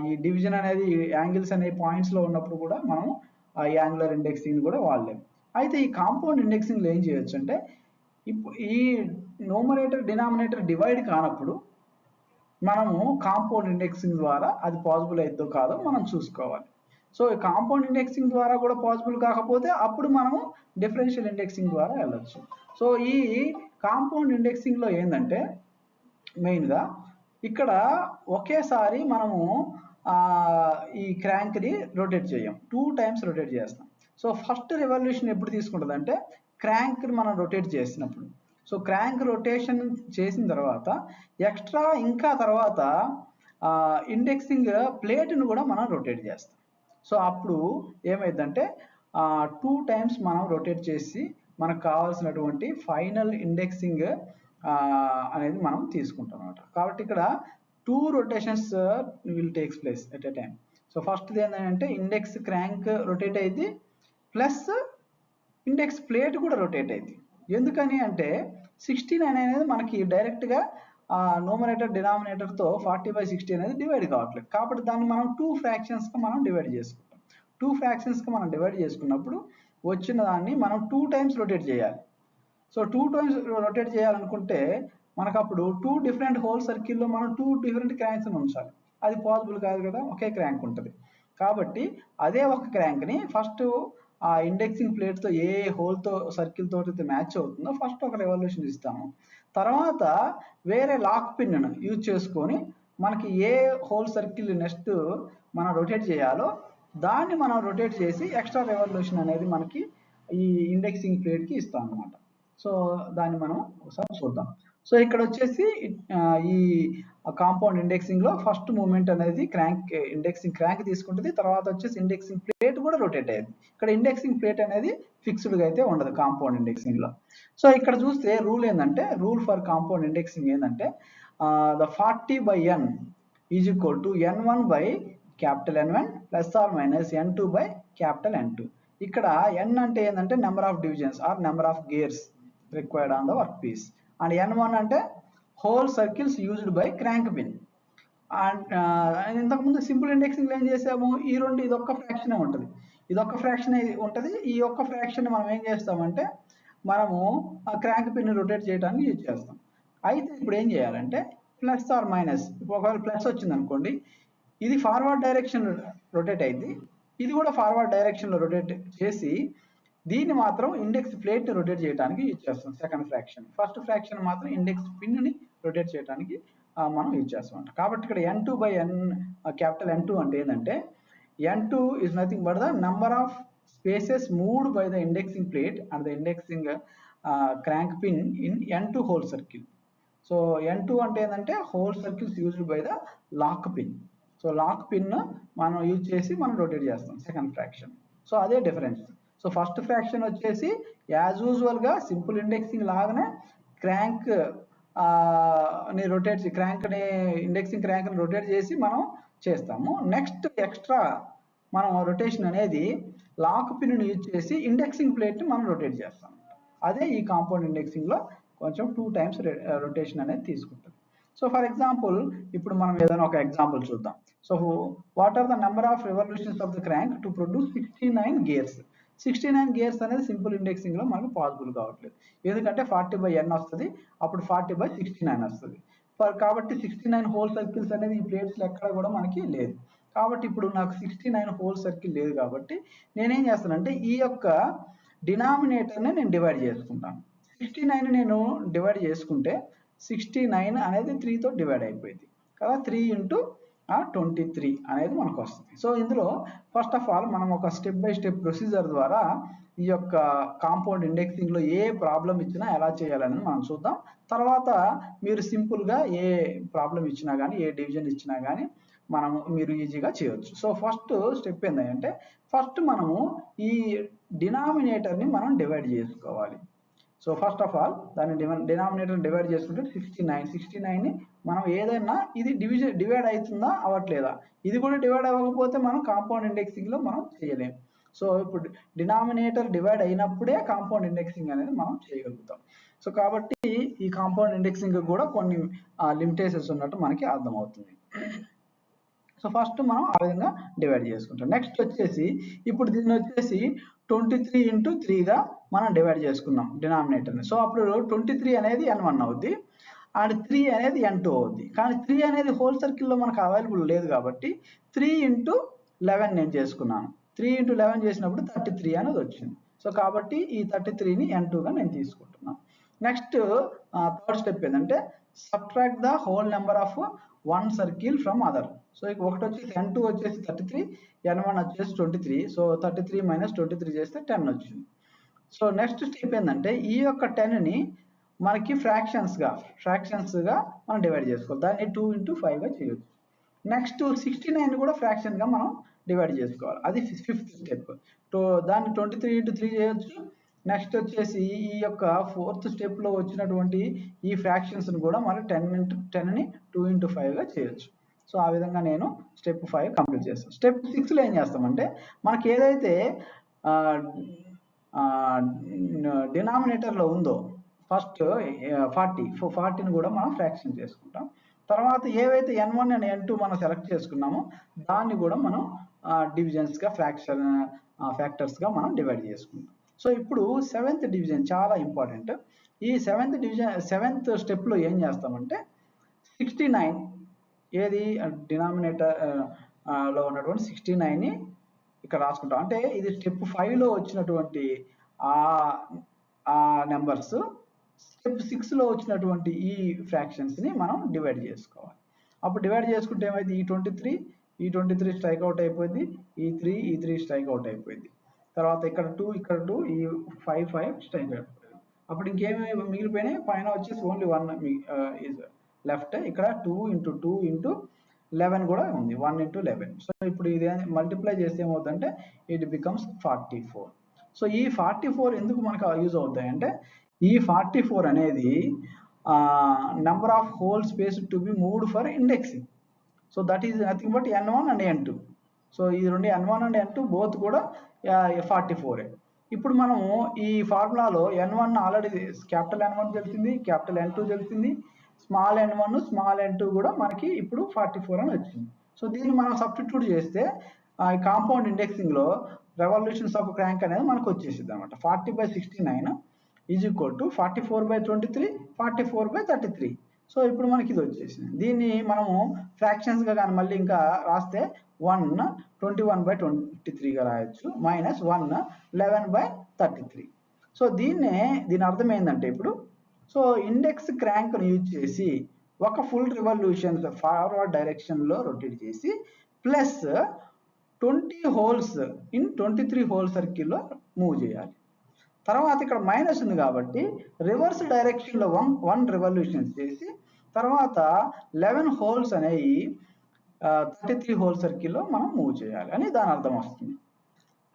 ఈ డివిజన్ అనేది యాంగిల్స్ అనే పాయింట్స్లో ఉన్నప్పుడు కూడా మనం ఈ యాంగులర్ ఇండెక్సింగ్ కూడా వాడలేము. అయితే ఈ కాంపౌండ్ ఇండెక్సింగ్లో ఏం చేయొచ్చు అంటే ఈ న్యూమరేటర్ డినామినేటర్ డివైడ్ కానప్పుడు మనము కాంపౌండ్ ఇండెక్సింగ్ ద్వారా అది పాసిబుల్ అవుతుందో కాదో మనం చూసుకోవాలి. సో కాంపౌండ్ ఇండెక్సింగ్ ద్వారా కూడా పాసిబుల్ కాకపోతే అప్పుడు మనము డిఫరెన్షియల్ ఇండెక్సింగ్ ద్వారా వెళ్ళచ్చు. సో ఈ కాంపౌండ్ ఇండెక్సింగ్లో ఏంటంటే మెయిన్గా ఇక్కడ ఒకేసారి మనము ఈ క్రాంక్ని రొటేట్ చేయం, 2 టైమ్స్ రొటేట్ చేస్తాం. సో ఫస్ట్ రెవల్యూషన్ ఎప్పుడు తీసుకుంటుంది అంటే క్రాంక్ని మనం రొటేట్ చేసినప్పుడు. సో క్రాంక్ రొటేషన్ చేసిన తర్వాత ఎక్స్ట్రా ఇంకా తర్వాత ఇండెక్సింగ్ ప్లేట్ను కూడా మనం రొటేట్ చేస్తాం. సో అప్పుడు ఏమైందంటే 2 టైమ్స్ మనం రొటేట్ చేసి మనకు కావాల్సినటువంటి ఫైనల్ ఇండెక్సింగ్ అనేది మనం తీసుకుంటాం అన్నమాట. కాబట్టి ఇక్కడ 2 rotations will takes place at a time. So ఫస్ట్ది ఏంటంటే ఇండెక్స్ క్రాంక్ రొటేట్ అయింది ప్లస్ ఇండెక్స్ ప్లేట్ కూడా రొటేట్ అయింది. ఎందుకని అంటే 69 అనేది మనకి డైరెక్ట్గా న్యూమరేటర్ డినామినేటర్తో 40/60 అనేది డివైడ్ కావట్లేదు, కాబట్టి దాన్ని మనం 2 ఫ్రాక్షన్స్గా మనం డివైడ్ చేసుకుంటాం. 2 ఫ్రాక్షన్స్గా మనం డివైడ్ చేసుకున్నప్పుడు వచ్చిన దాన్ని మనం 2 టైమ్స్ రొటేట్ చేయాలి. సో 2 టైమ్స్ రొటేట్ చేయాలనుకుంటే మనకు అప్పుడు 2 డిఫరెంట్ హోల్ సర్కిల్లో మనం 2 డిఫరెంట్ క్రాంక్స్ ఉంచాలి, అది పాసిబుల్ కాదు కదా, ఒకే క్రాంక్ ఉంటుంది. కాబట్టి అదే ఒక క్రాంక్ని ఫస్ట్ ఆ ఇండెక్సింగ్ ప్లేట్తో ఏ హోల్తో సర్కిల్ తోటి మ్యాచ్ అవుతుందో ఫస్ట్ ఒక రెవల్యూషన్ ఇస్తాము. తర్వాత వేరే లాక్ పిన్ను యూజ్ చేసుకొని మనకి ఏ హోల్ సర్కిల్ నెక్స్ట్ మనం రొటేట్ చేయాలో దాన్ని మనం రొటేట్ చేసి ఎక్స్ట్రా రెవల్యూషన్ అనేది మనకి ఈ ఇండెక్సింగ్ ప్లేట్కి ఇస్తాం అన్నమాట. సో దాన్ని మనం ఒకసారి చూద్దాం. సో ఇక్కడ వచ్చేసి ఈ కాంపౌండ్ ఇండెక్సింగ్లో ఫస్ట్ మూమెంట్ అనేది ఇండెక్సింగ్ క్రాంక్ తీసుకుంటుంది, తర్వాత వచ్చేసి ఇండెక్సింగ్ ప్లేట్ కూడా రొటేట్ అయ్యేది. ఇక్కడ ఇండెక్సింగ్ ప్లేట్ అనేది ఫిక్స్డ్గా అయితే ఉండదు కాంపౌండ్ ఇండెక్సింగ్లో. సో ఇక్కడ చూస్తే రూల్ ఏంటంటే రూల్ ఫర్ కాంపౌండ్ ఇండెక్సింగ్ ఏంటంటే the 40/n is equal to n1/N1 plus or minus n2/N2. ఇక్కడ n అంటే ఏంటంటే number of divisions or number of gears required on the work piece, and n1 అంటే whole circles used by crank pin. And ఇంతకుముందు simple ఇండెక్సింగ్లో ఏం చేసాము, ఈ రెండు ఇదొక్క ఫ్రాక్షనే ఉంటుంది, ఇదొక్క ఫ్రాక్షన్ ఉంటుంది. ఈ ఒక్క ఫ్రాక్షన్ మనం ఏం చేస్తామంటే మనము ఆ క్రాంక్ పిన్ రొటేట్ చేయడానికి యూజ్ చేస్తాం. అయితే ఇప్పుడు ఏం చేయాలంటే ప్లస్ ఆర్ మైనస్, ఇప్పుడు ఒకవేళ ప్లస్ వచ్చింది అనుకోండి, ఇది ఫార్వర్డ్ డైరెక్షన్ రొటేట్ అయింది, ఇది కూడా ఫార్వర్డ్ డైరెక్షన్లో రొటేట్ చేసి దీన్ని మాత్రం ఇండెక్స్ ప్లేట్ రొటేట్ చేయడానికి యూజ్ చేస్తాం సెకండ్ ఫ్రాక్షన్. ఫస్ట్ ఫ్రాక్షన్ మాత్రం ఇండెక్స్ పిన్ని రొటేట్ చేయడానికి మనం యూజ్ చేస్తాం. కాబట్టి ఇక్కడ n2 by n capital N2 అంటే ఏంటంటే n2 is nothing but the number of spaces moved by the indexing plate and the indexing crank pin in n2 whole circle. So n2 అంటే ఏంటంటే whole circles used by the lock pin. So lock pin మనం use చేసి మనం rotate చేస్తాం second fraction. So అదే difference. So first fraction వచ్చేసి as యూజువల్గా simple indexing లాగానే క్రాంక్ ని రొటేట్ క్రాంక్ని ఇండెక్సింగ్ క్రాంక్ని రొటేట్ చేసి మనం చేస్తాము. నెక్స్ట్ ఎక్స్ట్రా మనం రొటేషన్ అనేది లాక్ పిన్ని యూజ్ చేసి ఇండెక్సింగ్ ప్లేట్ని మనం రొటేట్ చేస్తాం. అదే ఈ కాంపౌండ్ ఇండెక్సింగ్లో కొంచెం 2 times రొటేషన్ అనేది తీసుకుంటుంది. సో ఫర్ ఎగ్జాంపుల్ ఇప్పుడు మనం ఏదైనా ఒక ఎగ్జాంపుల్ చూద్దాం. So what are the number of revolutions of the crank to produce 69 gears. 69 gears అనేది సింపుల్ ఇండెక్సింగ్లో మనకు పాసిబుల్ కావట్లేదు, ఎందుకంటే 40/n వస్తుంది, అప్పుడు 40/69 వస్తుంది. కాబట్టి 69 హోల్ సర్కిల్స్ అనేది ఈ ప్లేట్స్లో ఎక్కడ కూడా మనకి లేదు. కాబట్టి ఇప్పుడు నాకు 69 హోల్ సర్కిల్ లేదు, కాబట్టి నేనేం చేస్తానంటే ఈ యొక్క డినామినేటర్ని నేను డివైడ్ చేసుకుంటాను. 69 నేను డివైడ్ చేసుకుంటే 69 అనేది 3తో డివైడ్ అయిపోయింది కదా, 3 into 23 అనేది మనకు వస్తుంది. సో ఇందులో ఫస్ట్ ఆఫ్ ఆల్ మనం ఒక స్టెప్ బై స్టెప్ ప్రొసీజర్ ద్వారా ఈ యొక్క కాంపౌండ్ ఇండెక్సింగ్లో ఏ ప్రాబ్లం ఇచ్చినా ఎలా చేయాలని మనం చూద్దాం. తర్వాత మీరు సింపుల్గా ఏ ప్రాబ్లం ఇచ్చినా కానీ ఏ డివిజన్ ఇచ్చినా కానీ మీరు ఈజీగా చేయొచ్చు. సో ఫస్ట్ స్టెప్ ఏంటంటే ఫస్ట్ మనము ఈ డినామినేటర్ని మనం డివైడ్ చేసుకోవాలి. సో ఫస్ట్ ఆఫ్ ఆల్ దాన్ని డినామినేటర్ డివైడ్ చేసుకుంటే 69ని మనం ఏదైనా ఇది డివైడ్ అవుతుందా అవ్వట్లేదా, ఇది కూడా డివైడ్ అవ్వకపోతే మనం కాంపౌండ్ ఇండెక్సింగ్లో మనం చేయలేము. సో ఇప్పుడు డినామినేటర్ డివైడ్ అయినప్పుడే కాంపౌండ్ ఇండెక్సింగ్ అనేది మనం చేయగలుగుతాం. సో కాబట్టి ఈ కాంపౌండ్ ఇండెక్సింగ్ కూడా కొన్ని లిమిటేషన్స్ ఉన్నట్టు మనకి అర్థమవుతుంది. సో ఫస్ట్ మనం ఆ విధంగా డివైడ్ చేసుకుంటాం. నెక్స్ట్ వచ్చేసి ఇప్పుడు దీన్ని వచ్చేసి 23 into 3గా మనం డివైడ్ చేసుకున్నాం డినామినేటర్ని. సో అప్పుడు 23 అనేది n1 అవుద్ది అండ్ 3 అనేది n2 అవుద్ది. కానీ 3 అనేది హోల్ సర్కిల్లో మనకు అవైలబుల్ లేదు కాబట్టి 3 into 11 నేను చేసుకున్నాను. 3 into 11 చేసినప్పుడు 33 అనేది వచ్చింది. సో కాబట్టి ఈ 33ని n2గా నేను తీసుకుంటున్నాను. నెక్స్ట్ థర్డ్ స్టెప్ ఏంటంటే subtract the whole number of one circle from other. So ఒకటి వచ్చేసి n2 వచ్చేసి 33, n1 వచ్చేసి 23. సో 33 - 23 చేస్తే 10 వచ్చింది. సో నెక్స్ట్ స్టెప్ ఏంటంటే ఈ యొక్క 10ని మనకి ఫ్రాక్షన్స్గా మనం డివైడ్ చేసుకోవాలి. దాన్ని 2 into 5గా చేయొచ్చు. నెక్స్ట్ 69 కూడా ఫ్రాక్షన్గా మనం డివైడ్ చేసుకోవాలి, అది ఫిఫ్త్ స్టెప్. దాన్ని 23 into 3 చేయొచ్చు. నెక్స్ట్ వచ్చేసి ఈ యొక్క ఫోర్త్ స్టెప్లో వచ్చినటువంటి ఈ ఫ్రాక్షన్స్ని కూడా మనం 10ని 2 into 5గా చేయొచ్చు. సో ఆ విధంగా నేను స్టెప్ 5 కంప్లీట్ చేస్తాను. స్టెప్ 6లో ఏం చేస్తామంటే మనకి ఏదైతే డినామినేటర్లో ఉందో ఫస్ట్ 40ని కూడా మనం ఫ్రాక్షన్ చేసుకుంటాం. తర్వాత ఏవైతే n1 and n2 మనం సెలెక్ట్ చేసుకున్నామో దాన్ని కూడా మనం డివిజన్స్గా ఫ్యాక్టర్స్గా మనం డివైడ్ చేసుకుంటాం. సో ఇప్పుడు 7th డివిజన్ చాలా ఇంపార్టెంట్. ఈ 7th స్టెప్లో ఏం చేస్తామంటే 69 ఏది డినామినేటర్ లో ఉన్నటువంటి 69ని ఇక్కడ రాసుకుంటాం. అంటే ఇది స్టెప్ 5లో వచ్చినటువంటి ఆ నెంబర్స్ స్టెప్ 6లో వచ్చినటువంటి ఈ ఫ్రాక్షన్స్ని మనం డివైడ్ చేసుకోవాలి. అప్పుడు డివైడ్ చేసుకుంటే ఏమైంది, ఈ 23 స్ట్రైక్ అవుట్ అయిపోయింది, ఈ 3 స్ట్రైక్ అవుట్ అయిపోయింది. తర్వాత ఇక్కడ 2 ఈ 5 స్ట్రైక్ అయిపోయింది. అప్పుడు ఇంకేమి మిగిలిపోయినాయి, పైన వచ్చేసి ఓన్లీ 1 ఈజ్ లెఫ్ట్. ఇక్కడ 2 into 2 into 11 కూడా ఉంది, 1 into 11. సో ఇప్పుడు ఇది మల్టిప్లై చేస్తే ఏమవుతుందంటే ఇట్ బికమ్స్ 44. సో ఈ 44 ఎందుకు మనకు యూజ్ అవుతాయి అంటే ఈ 44 అనేది number of whole space to be moved for indexing. So that is nothing but n1 and n2. So ఈ రెండు n1 and n2 బోత్ కూడా 44. ఇప్పుడు మనము ఈ ఫార్ములాలో n1 ఆల్రెడీ క్యాపిటల్ N1 తెలిసింది, క్యాపిటల్ N2 తెలిసింది. స్మాల్ n1 స్మాల్ n2 కూడా మనకి ఇప్పుడు 44 అని వచ్చింది. సో దీన్ని మనం సబ్స్టిట్యూట్ చేస్తే కాంపౌండ్ ఇండెక్సింగ్ లో రెవల్యూషన్స్ ఆఫ్ క్రాంక్ అనేది మనకు వచ్చేసింది అనమాట. 40/69 ఈజ్ ఈక్వల్ టు 44/23 44/33. సో ఇప్పుడు మనకి ఇది వచ్చేసింది. దీన్ని మనము ఫ్రాక్షన్స్ గా కానీ మళ్ళీ ఇంకా రాస్తే 1 21/23 గా రాయొచ్చు, మైనస్ 1 11/33. సో దీని అర్థం ఏంటంటే ఇప్పుడు సో ఇండెక్స్ క్రాంక్ ను యూజ్ చేసి ఒక ఫుల్ రివల్యూషన్ ఫార్వర్డ్ డైరెక్షన్ లో రొటేట్ చేసి ప్లస్ 20 హోల్స్ ఇన్ 23 హోల్ సర్కిల్లో మూవ్ చేయాలి. తర్వాత ఇక్కడ మైనస్ ఉంది కాబట్టి రివర్స్ డైరెక్షన్ లో 1 రెవల్యూషన్స్ చేసి తర్వాత 11 హోల్స్ అనేవి 33 హోల్ సర్కిల్లో మనం మూవ్ చేయాలి అని దాని అర్థం వస్తుంది.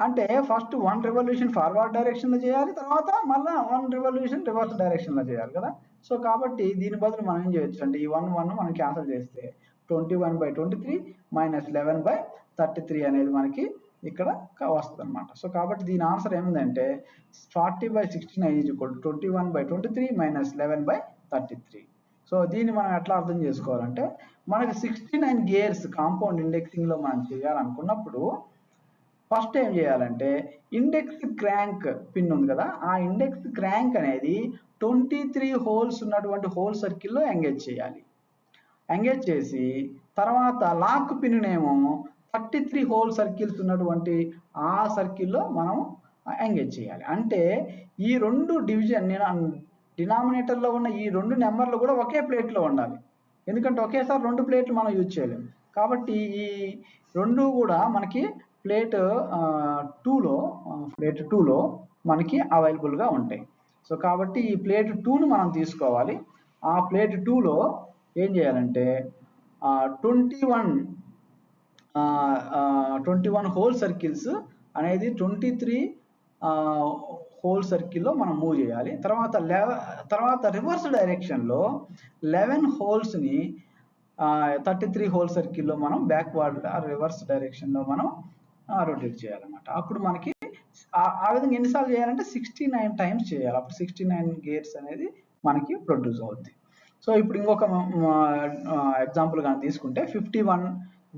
అంటే ఫస్ట్ 1 రెవల్యూషన్ ఫార్వర్డ్ డైరెక్షన్ లో చేయాలి, తర్వాత మళ్ళీ 1 రెవల్యూషన్ రివర్స్ డైరెక్షన్ లో చేయాలి కదా. సో కాబట్టి దీని బదులు మనం ఏం చేయొచ్చు అంటే ఈ 1 మనం క్యాన్సిల్ చేస్తే 21/23 మైనస్ 11/33 అనేది మనకి ఇక్కడ వస్తుంది అనమాట. సో కాబట్టి దీని ఆన్సర్ ఏమిందంటే 40/69 is equal to 21/23 minus 11/33. So దీన్ని మనం ఎట్లా అర్థం చేసుకోవాలంటే మనకి 69 గేర్స్ కాంపౌండ్ ఇండెక్సింగ్ లో మనం చేయాలనుకున్నప్పుడు ఫస్ట్ ఏం చేయాలంటే ఇండెక్స్ క్రాంక్ పిన్ ఉంది కదా, ఆ ఇండెక్స్ క్రాంక్ అనేది 23 హోల్స్ ఉన్నటువంటి హోల్ సర్కిల్లో ఎంగేజ్ చేయాలి. ఎంగేజ్ చేసి తర్వాత లాక్ పిన్ ఏమో 33 హోల్ సర్కిల్స్ ఉన్నటువంటి ఆ సర్కిల్లో మనం ఎంగేజ్ చేయాలి. అంటే ఈ రెండు డినామినేటర్లో ఉన్న ఈ రెండు నెంబర్లు కూడా ఒకే ప్లేట్లో ఉండాలి. ఎందుకంటే ఒకేసారి 2 ప్లేట్లు మనం యూజ్ చేయలేము. కాబట్టి ఈ రెండు కూడా మనకి ప్లేట్ 2లో మనకి అవైలబుల్గా ఉంటాయి. సో కాబట్టి ఈ ప్లేట్ 2ను మనం తీసుకోవాలి. ఆ ప్లేట్ 2లో ఏం చేయాలంటే 21 హోల్ సర్కిల్స్ అనేది 23 హోల్ సర్కిల్లో మనం మూవ్ చేయాలి. తర్వాత రివర్స్ డైరెక్షన్లో 11 హోల్స్ని 33 హోల్ సర్కిల్లో మనం బ్యాక్వర్డ్ రివర్స్ డైరెక్షన్లో మనం రొటేట్ చేయాలన్నమాట. అప్పుడు మనకి ఆ విధంగా ఎన్నిసార్లు చేయాలంటే 69 టైమ్స్ చేయాలి. అప్పుడు 69 గేర్స్ అనేది మనకి ప్రొడ్యూస్ అవుద్ది. సో ఇప్పుడు ఇంకొక ఎగ్జాంపుల్ కానీ తీసుకుంటే 51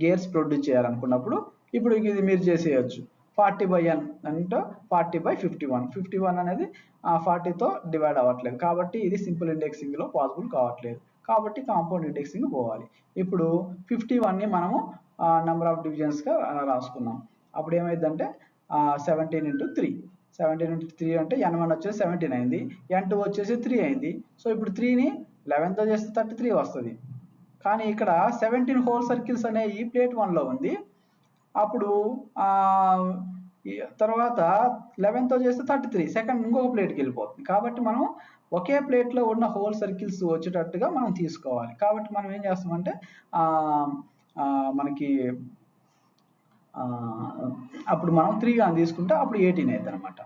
గేర్స్ ప్రొడ్యూస్ చేయాలనుకున్నప్పుడు ఇప్పుడు ఇది మీరు చేసేయచ్చు. 40/n అంటే 40/51. 51 అనేది 40తో డివైడ్ అవ్వట్లేదు కాబట్టి ఇది సింపుల్ ఇండెక్సింగ్ లో పాసిబుల్ కావట్లేదు. కాబట్టి కాంపౌండ్ ఇండెక్సింగ్ పోవాలి. ఇప్పుడు 51ని మనము నెంబర్ ఆఫ్ డివిజన్స్ గా రాసుకున్నాం. అప్పుడు ఏమైందంటే 17 × 3. 17 × 3 అంటే n1 వచ్చేసి 17 అయింది, n2 వచ్చేసి 3 అయింది. సో ఇప్పుడు 3ని 11తో చేస్తే 33 వస్తుంది. కానీ ఇక్కడ 17 హోల్ సర్కిల్స్ అనే ఈ ప్లేట్ 1లో ఉంది. అప్పుడు తర్వాత 11తో చేస్తే 33 సెకండ్ ఇంకొక ప్లేట్కి వెళ్ళిపోతుంది. కాబట్టి మనం ఒకే ప్లేట్లో ఉన్న హోల్ సర్కిల్స్ వచ్చేటట్టుగా మనం తీసుకోవాలి. కాబట్టి మనం ఏం చేస్తామంటే మనకి అప్పుడు మనం 3 కానీ తీసుకుంటే అప్పుడు 18 అవుతుంది అనమాట.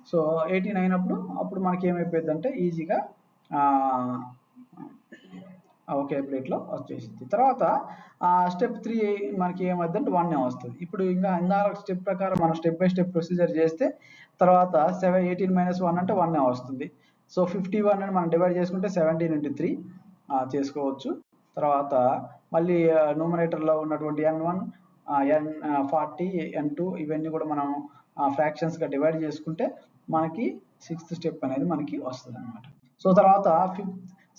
సో 18 అయినప్పుడు అప్పుడు మనకి ఏమైపోయింది అంటే ఈజీగా ఒకే ప్లేట్లో వచ్చేసింది. తర్వాత స్టెప్ 3 మనకి ఏమవుతుందంటే 1 వస్తుంది. ఇప్పుడు ఇంకా ఇందాక స్టెప్ ప్రకారం మనం స్టెప్ బై స్టెప్ ప్రొసీజర్ చేస్తే తర్వాత 18 - 1 అంటే 1 వస్తుంది. సో 51 అని మనం డివైడ్ చేసుకుంటే 17 × 3 చేసుకోవచ్చు. తర్వాత మళ్ళీ న్యూమరేటర్లో ఉన్నటువంటి n1 n40 n2 ఇవన్నీ కూడా మనం ఫ్రాక్షన్స్గా డివైడ్ చేసుకుంటే మనకి 6th స్టెప్ అనేది మనకి వస్తుంది అనమాట. సో తర్వాత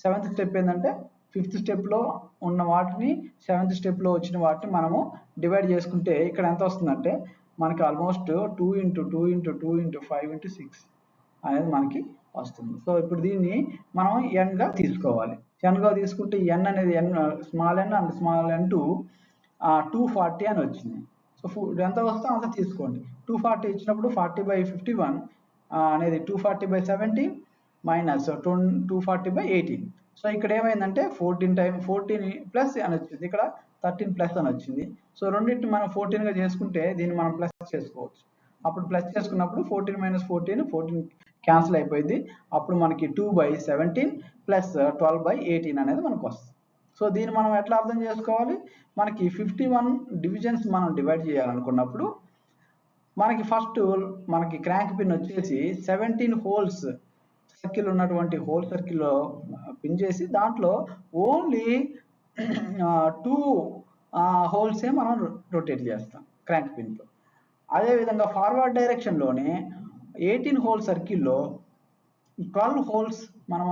7th స్టెప్ ఏంటంటే 5th స్టెప్లో ఉన్న వాటిని 7th స్టెప్లో వచ్చిన వాటిని మనము డివైడ్ చేసుకుంటే ఇక్కడ ఎంత వస్తుందంటే మనకి ఆల్మోస్ట్ 2 × 2 × 2 × 5 × 6 అనేది మనకి వస్తుంది. సో ఇప్పుడు దీన్ని మనం n గా తీసుకోవాలి. n గా తీసుకుంటే n అనేది small n and small n2 240 అని వచ్చింది. సో ఎంత వస్తే అంత తీసుకోండి. 240 ఇచ్చినప్పుడు 40/51 అనేది 240/17 మైనస్ 240/18. సో ఇక్కడ ఏమైందంటే 14 ప్లస్ అని వచ్చింది, ఇక్కడ 13 ప్లస్ అని వచ్చింది. సో రెండింటిని మనం 14గా చేసుకుంటే దీన్ని మనం ప్లస్ చేసుకోవచ్చు. అప్పుడు ప్లస్ చేసుకున్నప్పుడు 14 - 14 క్యాన్సిల్ అయిపోయింది. అప్పుడు మనకి 2/17 ప్లస్ 12/18 అనేది మనకు వస్తుంది. సో దీన్ని మనం ఎట్లా అర్థం చేసుకోవాలి? మనకి 51 డివిజన్స్ మనం డివైడ్ చేయాలనుకున్నప్పుడు మనకి ఫస్ట్ మనకి క్రాంక్ పిన్ వచ్చేసి 17 హోల్స్ సర్కిల్ ఉన్నటువంటి హోల్ సర్కిల్లో పిన్ చేసి దాంట్లో ఓన్లీ 2 హోల్సే మనం రొటేట్ చేస్తాం క్రాంక్ పిన్తో. అదేవిధంగా ఫార్వర్డ్ డైరెక్షన్లోనే 18 హోల్ సర్కిల్లో 12 హోల్స్ మనం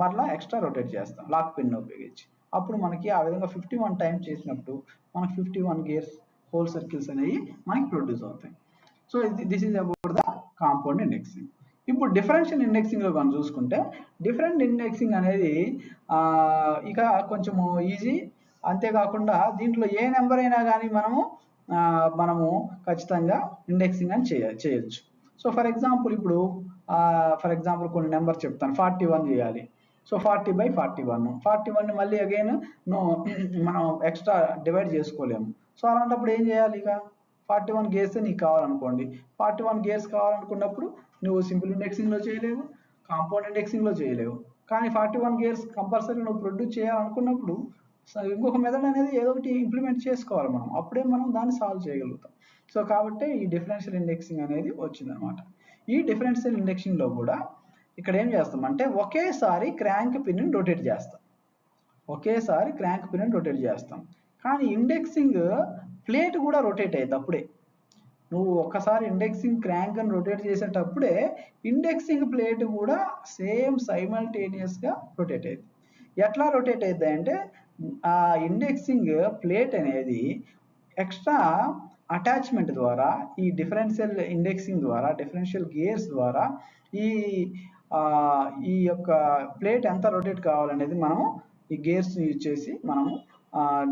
మరలా ఎక్స్ట్రా రొటేట్ చేస్తాం లాక్ పిన్ ఉపయోగించి. అప్పుడు మనకి ఆ విధంగా 51 టైమ్స్ చేసినప్పుడు మనకి 51 గేర్స్ హోల్ సర్కిల్స్ అనేవి మనకి ప్రొడ్యూస్ అవుతాయి. So this is about the compound indexing. ఇప్పుడు డిఫరెన్షియల్ ఇండెక్సింగ్లో మనం చూసుకుంటే డిఫరెంట్ ఇండెక్సింగ్ అనేది ఇక కొంచెము ఈజీ. అంతేకాకుండా దీంట్లో ఏ నెంబర్ అయినా కానీ మనము ఖచ్చితంగా ఇండెక్సింగ్ అని చేయొచ్చు. సో ఫర్ ఎగ్జాంపుల్ ఇప్పుడు కొన్ని నెంబర్ చెప్తాను. 41 చేయాలి. సో 40/41. 41ని మళ్ళీ అగైన్ మనం ఎక్స్ట్రా డివైడ్ చేసుకోలేము. సో అలాంటప్పుడు ఏం చేయాలి? ఇక 41 గేర్స్ నీకు కావాలనుకోండి. 41 గేర్స్ కావాలనుకున్నప్పుడు నువ్వు సింపుల్ ఇండెక్సింగ్లో చేయలేవు, కాంపౌండ్ ఇండెక్సింగ్లో చేయలేవు. కానీ 41 గేర్స్ కంపల్సరీ నువ్వు ప్రొడ్యూస్ చేయాలనుకున్నప్పుడు ఇంకొక మెథడ్ అనేది ఏదో ఒకటి ఇంప్లిమెంట్ చేసుకోవాలి మనం. అప్పుడే మనం దాన్ని సాల్వ్ చేయగలుగుతాం. సో కాబట్టి ఈ డిఫరెన్షియల్ ఇండెక్సింగ్ అనేది వచ్చిందనమాట. ఈ డిఫరెన్షియల్ ఇండెక్సింగ్లో కూడా ఇక్కడ ఏం చేస్తామంటే ఒకేసారి క్రాంక్ పిన్ని రొటేట్ చేస్తాం. కానీ ఇండెక్సింగ్ ప్లేట్ కూడా రొటేట్ అయ్యేది అప్పుడే. నువ్వు ఒక్కసారి ఇండెక్సింగ్ క్రాంక్ అని రొటేట్ చేసేటప్పుడే ఇండెక్సింగ్ ప్లేట్ కూడా సేమ్ సైమల్టేనియస్గా రొటేట్ అయ్యింది. ఎట్లా రొటేట్ అవుతుంది అంటే ఆ ఇండెక్సింగ్ ప్లేట్ అనేది ఎక్స్ట్రా అటాచ్మెంట్ ద్వారా ఈ డిఫరెన్షియల్ ఇండెక్సింగ్ ద్వారా డిఫరెన్షియల్ గేర్స్ ద్వారా ఈ యొక్క ప్లేట్ ఎంత రొటేట్ కావాలనేది మనము ఈ గేర్స్ యూజ్ చేసి మనము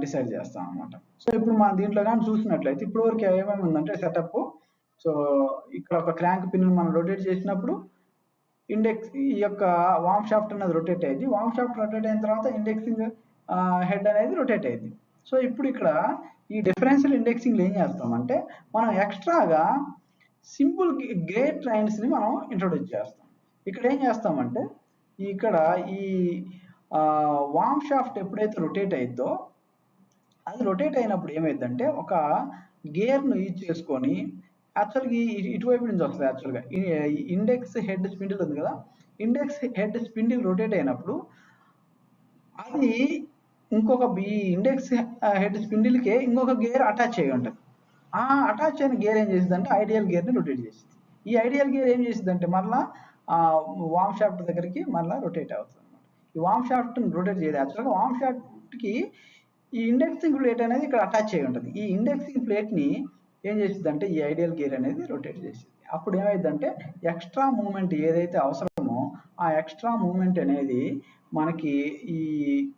డిసైడ్ చేస్తాం అనమాట. సో ఇప్పుడు మనం దీంట్లో కానీ చూసినట్లయితే ఇప్పటి వరకు ఏమేమి ఉందంటే సెటప్. సో ఇక్కడ ఒక క్రాంక్ పిన్ మనం రొటేట్ చేసినప్పుడు ఈ యొక్క వామ్ షాఫ్ట్ అనేది రొటేట్ అయ్యింది. వామ్ షాఫ్ట్ రొటేట్ అయిన తర్వాత ఇండెక్సింగ్ హెడ్ అనేది రొటేట్ అయ్యింది. సో ఇప్పుడు ఇక్కడ ఈ డిఫరెన్షియల్ ఇండెక్సింగ్లో ఏం చేస్తామంటే మనం ఎక్స్ట్రాగా సింపుల్ గేర్ ట్రైన్స్ని మనం ఇంట్రొడ్యూస్ చేస్తాం. ఇక్కడ ఏం చేస్తామంటే ఇక్కడ ఈ వామ్ షాఫ్ట్ ఎప్పుడైతే రొటేట్ అయిద్దో అది రొటేట్ అయినప్పుడు ఏమైందంటే ఒక గేర్ను యూజ్ చేసుకొని యాక్చువల్గా ఇటువైపు నుంచి వస్తుంది. యాక్చువల్గా ఇండెక్స్ హెడ్ స్పిండిల్ ఉంది కదా, ఇండెక్స్ హెడ్ స్పిండిల్ రొటేట్ అయినప్పుడు అది ఇంకొక ఇండెక్స్ హెడ్ స్పిండిల్కే ఇంకొక గేర్ అటాచ్ అయ్యి ఉంటుంది. ఆ అటాచ్ అయిన గేర్ ఏం చేసింది అంటే ఐడియల్ గేర్ని రొటేట్ చేసింది. ఈ ఐడియల్ గేర్ ఏం చేసింది అంటే మళ్ళీ వామ్ షాఫ్ట్ దగ్గరికి మళ్ళీ రొటేట్ అవుతుంది అనమాట. ఈ వామ్ షాఫ్ట్ని రొటేట్ చేయదు. యాక్చువల్గా వామ్ షాఫ్ట్కి ఈ ఇండెక్సింగ్ ప్లేట్ అనేది ఇక్కడ అటాచ్ అయ్యి ఉంటుంది. ఈ ఇండెక్సింగ్ ప్లేట్ని ఏం చేసింది అంటే ఈ ఐడియల్ గేర్ అనేది రొటేట్ చేసింది. అప్పుడు ఏమైందంటే ఎక్స్ట్రా మూమెంట్ ఏదైతే అవసరమో ఆ ఎక్స్ట్రా మూమెంట్ అనేది మనకి ఈ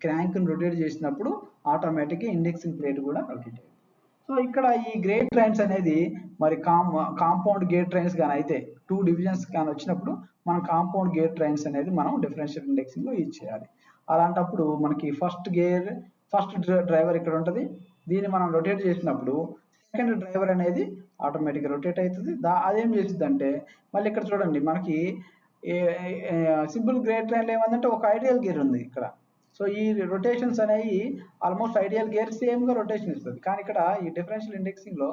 క్రాంక్ని రొటేట్ చేసినప్పుడు ఆటోమేటిక్గా ఇండెక్సింగ్ ప్లేట్ కూడా రొటేట్ అయ్యింది. సో ఇక్కడ ఈ గేర్ ట్రైన్స్ అనేది మరి కాంపౌండ్ గేర్ ట్రైన్స్ కానీ అయితే 2 డివిజన్స్ కానీ వచ్చినప్పుడు మనం కాంపౌండ్ గేర్ ట్రైన్స్ అనేది మనం డిఫరెన్షియల్ ఇండెక్సింగ్లో యూజ్ చేయాలి. అలాంటప్పుడు మనకి ఫస్ట్ డ్రైవర్ ఇక్కడ ఉంటుంది. దీన్ని మనం రొటేట్ చేసినప్పుడు సెకండ్ డ్రైవర్ అనేది ఆటోమేటిక్గా రొటేట్ అవుతుంది. అదేం చేసిందంటే మళ్ళీ ఇక్కడ చూడండి మనకి సింపుల్ గేర్ ట్రైన్లో ఏమందంటే ఒక ఐడియల్ గేర్ ఉంది ఇక్కడ. సో ఈ రొటేషన్స్ అనేవి ఆల్మోస్ట్ ఐడియల్ గేర్ సేమ్గా రొటేషన్ ఇస్తుంది. కానీ ఇక్కడ ఈ డిఫరెన్షియల్ ఇండెక్సింగ్లో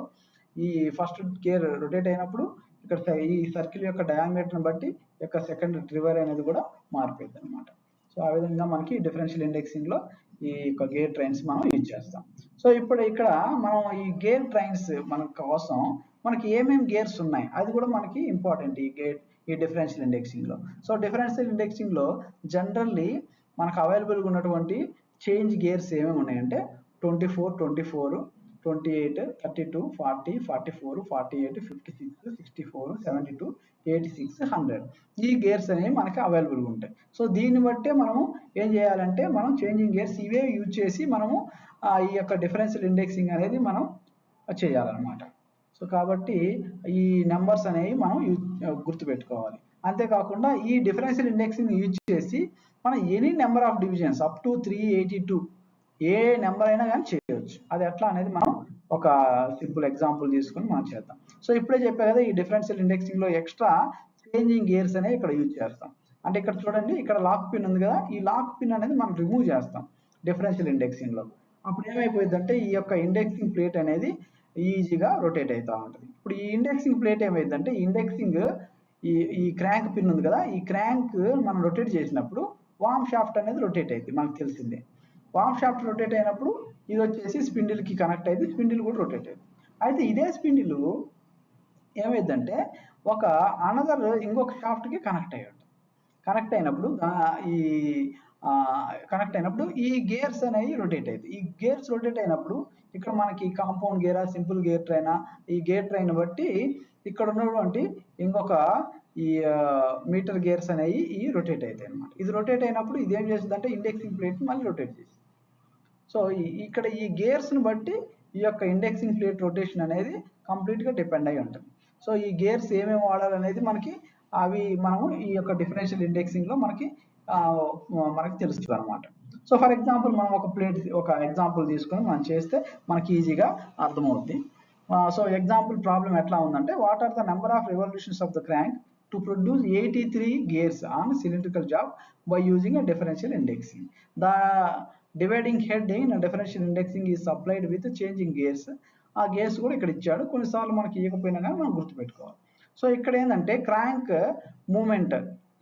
ఈ ఫస్ట్ గేర్ రొటేట్ అయినప్పుడు ఇక్కడ ఈ సర్కిల్ యొక్క డయామీటర్ని బట్టి యొక్క సెకండ్ డ్రైవర్ అనేది కూడా మారిపోయింది అనమాట. సో ఆ విధంగా మనకి డిఫరెన్షియల్ ఇండెక్సింగ్లో ఈ యొక్క గేర్ ట్రైన్స్ మనం యూజ్ చేస్తాం. సో ఇప్పుడు ఇక్కడ మనం ఈ గేర్ ట్రైన్స్ మన కోసం మనకి ఏమేమి గేర్స్ ఉన్నాయి అది కూడా మనకి ఇంపార్టెంట్ ఈ డిఫరెన్షియల్ ఇండెక్సింగ్లో. సో డిఫరెన్షియల్ ఇండెక్సింగ్లో జనరల్లీ మనకు అవైలబుల్గా ఉన్నటువంటి చేంజ్ గేర్స్ ఏమేమి ఉన్నాయంటే 24, 28, 32, 40, 44, 48, 56, 64, 72, 86, 100 ఈ గేర్స్ అనేవి మనకి అవైలబుల్గా ఉంటాయి. సో దీన్ని బట్టే మనము ఏం చేయాలంటే మనం చేంజింగ్ గేర్స్ ఇవే యూజ్ చేసి మనము ఈ యొక్క డిఫరెన్షియల్ ఇండెక్సింగ్ అనేది మనం చేయాలన్నమాట. సో కాబట్టి ఈ నెంబర్స్ అనేవి మనం గుర్తుపెట్టుకోవాలి. అంతేకాకుండా ఈ డిఫరెన్షియల్ ఇండెక్సింగ్ యూజ్ చేసి మనం any number of divisions up to 382 A number అయినా కానీ చేయవచ్చు. అది ఎట్లా అనేది మనం ఒక సింపుల్ ఎగ్జాంపుల్ తీసుకొని మనం చేద్దాం. సో ఇప్పుడే చెప్పా కదా ఈ డిఫరెన్షియల్ ఇండెక్సింగ్లో ఎక్స్ట్రా చేంజింగ్ గేర్స్ అనేవి ఇక్కడ యూజ్ చేస్తాం. అంటే ఇక్కడ చూడండి ఇక్కడ లాక్ పిన్ ఉంది కదా, ఈ లాక్ పిన్ అనేది మనం రిమూవ్ చేస్తాం డిఫరెన్షియల్ ఇండెక్సింగ్లో. అప్పుడు ఏమైపోయింది అంటే ఈ యొక్క ఇండెక్సింగ్ ప్లేట్ అనేది ఈజీగా రొటేట్ అవుతూ ఉంటుంది. ఇప్పుడు ఈ ఇండెక్సింగ్ ప్లేట్ ఏమైందంటే ఇండెక్సింగ్ ఈ క్రాంక్ పిన్ ఉంది కదా, ఈ క్రాంక్ మనం రొటేట్ చేసినప్పుడు వామ్ షాఫ్ట్ అనేది రొటేట్ అయింది, మనకు తెలిసిందే. వామ్ షాఫ్ట్ రొటేట్ అయినప్పుడు ఇది వచ్చేసి స్పిండిల్కి కనెక్ట్ అయింది, స్పిండిల్ కూడా రొటేట్ అయింది. అయితే ఇదే స్పిండిల్ ఏమైందంటే ఒక అనదర్ ఇంకొక షాఫ్ట్కి కనెక్ట్ అయ్యాడు. కనెక్ట్ అయినప్పుడు ఈ కనెక్ట్ అయినప్పుడు ఈ గేర్స్ అనేవి రొటేట్ అవుతాయి. ఈ గేర్స్ రొటేట్ అయినప్పుడు ఇక్కడ మనకి కాంపౌండ్ గేరా, సింపుల్ గేర్ ట్రైనా, ఈ గేర్ ట్రైన్ బట్టి ఇక్కడ ఉన్నటువంటి ఇంకొక ఈ మీటర్ గేర్స్ అనేవి ఈ రొటేట్ అవుతాయి అనమాట. ఇది రొటేట్ అయినప్పుడు ఇది ఏం చేస్తుంది అంటే ఇండెక్సింగ్ ప్లేట్ మళ్ళీ రొటేట్ చేస్తుంది. సో ఇక్కడ ఈ గేర్స్ని బట్టి ఈ యొక్క ఇండెక్సింగ్ ప్లేట్ రొటేషన్ అనేది కంప్లీట్గా డిపెండ్ అయి ఉంటుంది. సో ఈ గేర్స్ ఏమేమి వాడాలనేది మనకి అవి మనము ఈ యొక్క డిఫరెన్షియల్ ఇండెక్సింగ్లో మనకి తెలుస్తుంది అనమాట. సో ఫర్ ఎగ్జాంపుల్ మనం ఒక ఎగ్జాంపుల్ తీసుకొని మనం చేస్తే మనకి ఈజీగా అర్థమవుద్ది. సో ఎగ్జాంపుల్ ప్రాబ్లం ఎట్లా ఉందంటే, what are the number of revolutions of the crank to produce 83 gears on cylindrical job by using a differential indexing. The dividing head in a differential indexing is supplied with changing gears. ఆ gears కూడా ఇక్కడ ఇచ్చాడు, కొన్నిసార్లు మనకి ఇవ్వకపోయినా కానీ మనం గుర్తుపెట్టుకోవాలి. సో ఇక్కడ ఏంటంటే క్రాంక్ మూమెంట్,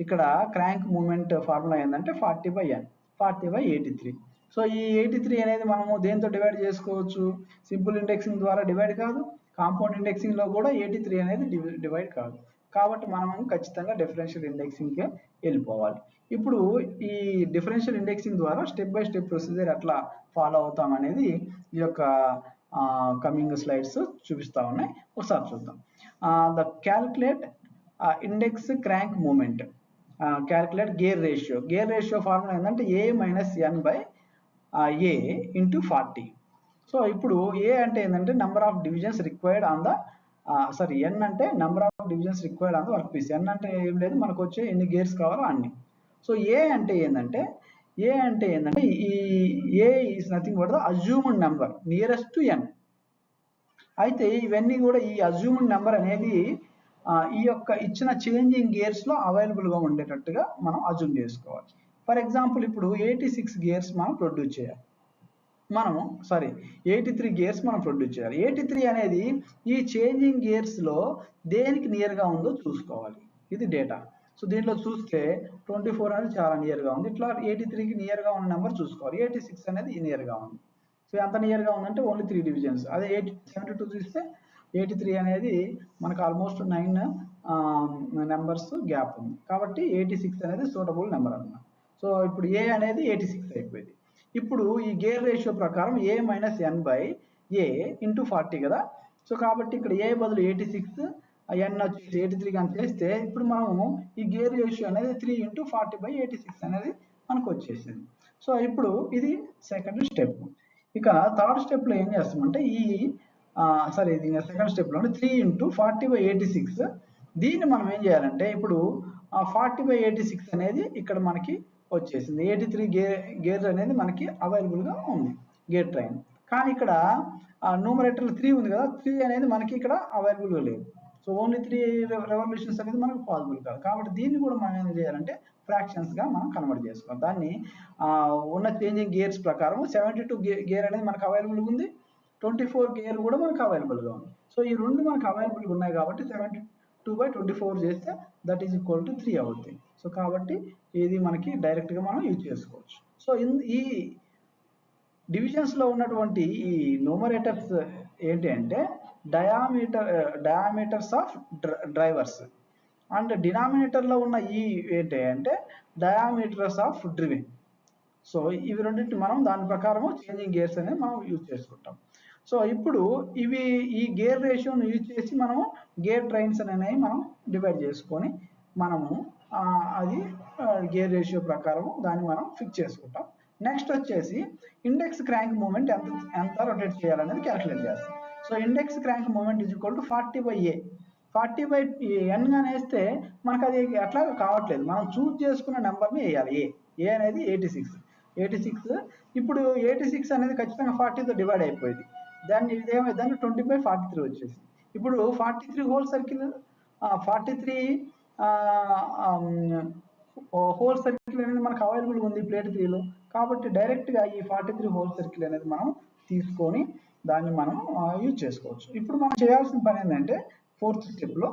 ఇక్కడ క్రాంక్ మూమెంట్ ఫార్ములా ఏంటంటే 40/n, 40/83. సో ఈ 83 అనేది మనము దేంతో డివైడ్ చేసుకోవచ్చు? సింపుల్ ఇండెక్సింగ్ ద్వారా డివైడ్ కాదు, కాంపౌండ్ ఇండెక్సింగ్లో కూడా 83 అనేది డివైడ్ కాదు. కాబట్టి మనం ఖచ్చితంగా డిఫరెన్షియల్ ఇండెక్సింగ్కే వెళ్ళిపోవాలి. ఇప్పుడు ఈ డిఫరెన్షియల్ ఇండెక్సింగ్ ద్వారా స్టెప్ బై స్టెప్ ప్రొసీజర్ ఎట్లా ఫాలో అవుతాం అనేది ఈ యొక్క కమింగ్ స్లైడ్స్ చూపిస్తా ఉన్నాయి, ఒకసారి చూద్దాం. The calculate index crank moment, calculate gear ratio. Gear ratio formula ఏంటంటే A - N/A × 40. సో ఇప్పుడు ఏ అంటే ఏంటంటే number of divisions required on the N అంటే number of divisions required on the work piece. N అంటే ఏం లేదు, మనకు వచ్చే ఎన్ని గేర్స్ కావాలో అన్ని. సో ఏ అంటే ఏంటంటే ఈ A is nothing but the assumed number nearest to N. అయితే ఇవన్నీ కూడా ఈ అజ్యూమ్డ్ నెంబర్ అనేది ఈ యొక్క ఇచ్చిన చేంజింగ్ గేర్స్లో అవైలబుల్గా ఉండేటట్టుగా మనం అజ్యూమ్ చేసుకోవాలి. ఫర్ ఎగ్జాంపుల్ ఇప్పుడు 86 గేర్స్ మనం ప్రొడ్యూస్ చేయాలి, 83 గేర్స్ మనం ప్రొడ్యూస్ చేయాలి. 83 అనేది ఈ చేంజింగ్ గేర్స్లో దేనికి నియర్గా ఉందో చూసుకోవాలి. ఇది డేటా. సో దీంట్లో చూస్తే 24 అనేది చాలా నియర్గా ఉంది, ఇట్లా 83కి నియర్గా ఉన్న నెంబర్ చూసుకోవాలి. 86 అనేది నియర్గా ఉంది. సో ఎంత నియర్గా ఉందంటే ఓన్లీ 3 డివిజన్స్. అదే 72 చూస్తే 83 అనేది మనకు ఆల్మోస్ట్ 9 నెంబర్స్ గ్యాప్ ఉంది, కాబట్టి 86 అనేది సూటబుల్ నెంబర్ అన్నమాట. సో ఇప్పుడు ఏ అనేది 86 అయిపోయింది. ఇప్పుడు ఈ గేర్ రేషియో ప్రకారం A - N/A × 40 కదా. సో కాబట్టి ఇక్కడ ఏ బదులు 86, N వచ్చేసి 83 కానీ చేస్తే ఇప్పుడు మనము ఈ గేర్ రేషియో అనేది 3 × 40/86 అనేది మనకు వచ్చేసింది. సో ఇప్పుడు ఇది సెకండ్ స్టెప్. ఇక థర్డ్ స్టెప్లో ఏం చేస్తామంటే ఇది సెకండ్ స్టెప్లో 3 × 40/86. దీన్ని మనం ఏం చేయాలంటే ఇప్పుడు 40/86 అనేది ఇక్కడ మనకి వచ్చేసింది. 83 గేర్ అనేది మనకి అవైలబుల్గా ఉంది గేర్ ట్రైన్. కానీ ఇక్కడ న్యూమరేటర్లో 3 ఉంది కదా, 3 అనేది మనకి ఇక్కడ అవైలబుల్గా లేదు. సో ఓన్లీ 3 రెవల్యూషన్స్ అనేది మనకు పాసిబుల్ కాదు. కాబట్టి దీన్ని కూడా మనం ఏం చేయాలంటే ఫ్రాక్షన్స్గా మనం కన్వర్ట్ చేసుకోవాలి. దాన్ని ఉన్న చేంజింగ్ గేర్స్ ప్రకారం 72 గేర్ అనేది మనకు అవైలబుల్గా ఉంది, 24 గేర్ కూడా మనకు అవైలబుల్గా ఉంది. సో ఈ రెండు మనకు అవైలబుల్గా ఉన్నాయి కాబట్టి 72/24 చేస్తే దట్ ఈజ్ ఈక్వల్ టు 3 అవుతుంది. సో కాబట్టి ఇది మనకి డైరెక్ట్గా మనం యూజ్ చేసుకోవచ్చు. సో ఈ డివిజన్స్లో ఉన్నటువంటి ఈ న్యూమరేటర్స్ ఏంటి అంటే డయామీటర్స్ ఆఫ్ డ్రైవర్స్, అండ్ డినామినేటర్లో ఉన్న ఈ ఏంటి అంటే డయామీటర్స్ ఆఫ్ డ్రివెన్. సో ఇవి రెండింటి మనం దాని ప్రకారం చేంజింగ్ గేర్స్ అనేది మనం యూజ్ చేసుకుంటాం. సో ఇప్పుడు ఈ గేర్ రేషియోను యూజ్ చేసి మనము గేర్ ట్రైన్స్ అనేవి మనం డివైడ్ చేసుకొని మనము అది గేర్ రేషియో ప్రకారం దాన్ని మనం ఫిక్స్ చేసుకుంటాం. నెక్స్ట్ వచ్చేసి ఇండెక్స్ క్రాంక్ మూమెంట్ ఎంత రొటేట్ చేయాలనేది క్యాలిక్యులేట్ చేస్తాం. So index crank moment is equal to 40/A. 40/n గాని వేస్తే మనకు అది అట్లా కావట్లేదు, మనం చూస్ చేసుకున్న నెంబర్ని వేయాలి. ఏ అనేది 86. ఇప్పుడు 86 అనేది ఖచ్చితంగా 40తో డివైడ్ అయిపోయింది. దాన్ని ఇదేమైందంటే 20/43 వచ్చేసి. ఇప్పుడు 43 హోల్ సర్కిల్ 43 హోల్ సర్కిల్ అనేది మనకు అవైలబుల్గా ఉంది ప్లేట్ 3లో. కాబట్టి డైరెక్ట్గా ఈ 43 హోల్ సర్కిల్ అనేది మనం తీసుకొని దాన్ని మనం యూజ్ చేసుకోవచ్చు. ఇప్పుడు మనం చేయాల్సిన పని ఏంటంటే ఫోర్త్ స్టెప్లో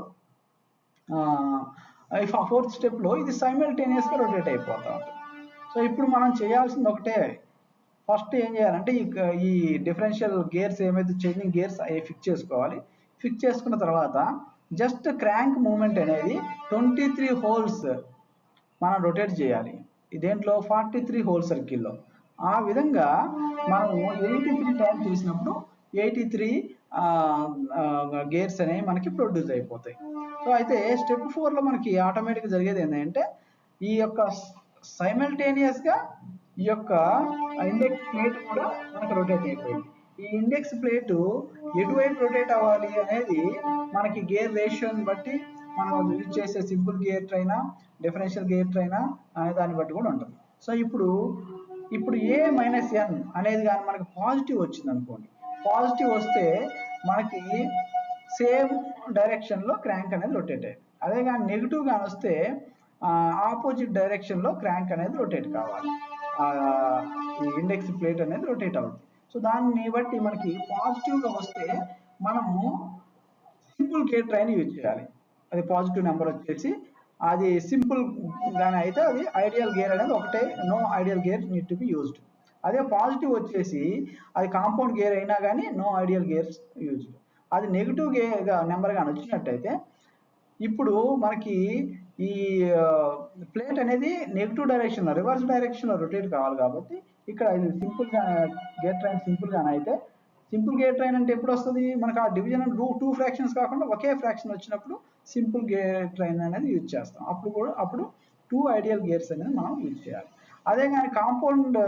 ఫోర్త్ స్టెప్లో ఇది సైమల్టేనియస్గా రొటేట్ అయిపోతూ ఉంటుంది. సో ఇప్పుడు మనం చేయాల్సింది ఒకటే, ఫస్ట్ ఏం చేయాలంటే ఈ డిఫరెన్షియల్ గేర్స్ ఏమైతే చేంజింగ్ గేర్స్ అవి ఫిక్స్ చేసుకోవాలి. ఫిక్స్ చేసుకున్న తర్వాత జస్ట్ క్రాంక్ మూమెంట్ అనేది 23 హోల్స్ మనం రొటేట్ చేయాలి. దేంట్లో 43 హోల్ సర్కిల్లో. ఆ విధంగా మనము 83 టైమ్స్ చేసినప్పుడు 83 గేర్స్ అనేవి మనకి ప్రొడ్యూస్ అయిపోతాయి. సో అయితే స్టెప్ 4లో మనకి ఆటోమేటిక్గా జరిగేది ఏంటంటే ఈ యొక్క సైమల్టేనియస్గా ఈ యొక్క ఇండెక్స్ ప్లేట్ కూడా మనకు రొటేట్ అయిపోయింది. ఈ ఇండెక్స్ ప్లేటు ఎటువైపు రొటేట్ అవ్వాలి అనేది మనకి గేర్ రేషియోని బట్టి మనం యూజ్ చేసే సింపుల్ గేర్ ట్రైనా డిఫరెన్షియల్ గేర్ ట్రైనా అనే దాన్ని బట్టి కూడా ఉంటుంది. సో ఇప్పుడు A మైనస్ ఎన్ అనేది కానీ మనకి పాజిటివ్ వచ్చింది అనుకోండి, పాజిటివ్ వస్తే మనకి సేమ్ డైరెక్షన్లో క్రాంక్ అనేది రొటేట్ అయ్యింది. అదే కానీ నెగిటివ్ కానీ వస్తే ఆపోజిట్ డైరెక్షన్లో క్రాంక్ అనేది రొటేట్ కావాలి, ఈ ఇండెక్స్ ప్లేట్ అనేది రొటేట్ అవుతుంది. సో దాన్ని బట్టి మనకి పాజిటివ్గా వస్తే మనము సింపుల్ గేర్ ట్రైన్ యూజ్ చేయాలి. అది పాజిటివ్ నెంబర్ వచ్చేసి అది సింపుల్ గానే అయితే అది ఐడియల్ గేర్ అనేది ఒకటే, no ideal gear need to be used. అదే పాజిటివ్ వచ్చేసి అది కాంపౌండ్ గేర్ అయినా కానీ నో ఐడియల్ గేర్స్ యూజ్డ్. అది నెగిటివ్ నెంబర్ కానీ వచ్చినట్టయితే ఇప్పుడు మనకి ఈ ప్లేట్ అనేది నెగిటివ్ డైరెక్షన్లో రివర్స్ డైరెక్షన్లో రొటేట్ కావాలి కాబట్టి ఇక్కడ ఇది సింపుల్గా గేర్ ట్రైన్ సింపుల్గానే అయితే, సింపుల్ గేర్ ట్రైన్ అంటే ఎప్పుడు వస్తుంది మనకు ఆ డివిజన్ టూ ఫ్రాక్షన్స్ కాకుండా ఒకే ఫ్రాక్షన్ వచ్చినప్పుడు సింపుల్ గేర్ ట్రైన్ అనేది యూజ్ చేస్తాం. అప్పుడు 2 ఐడియల్ గేర్స్ అనేది మనం యూజ్ చేయాలి. అదే కానీ కాంపౌండ్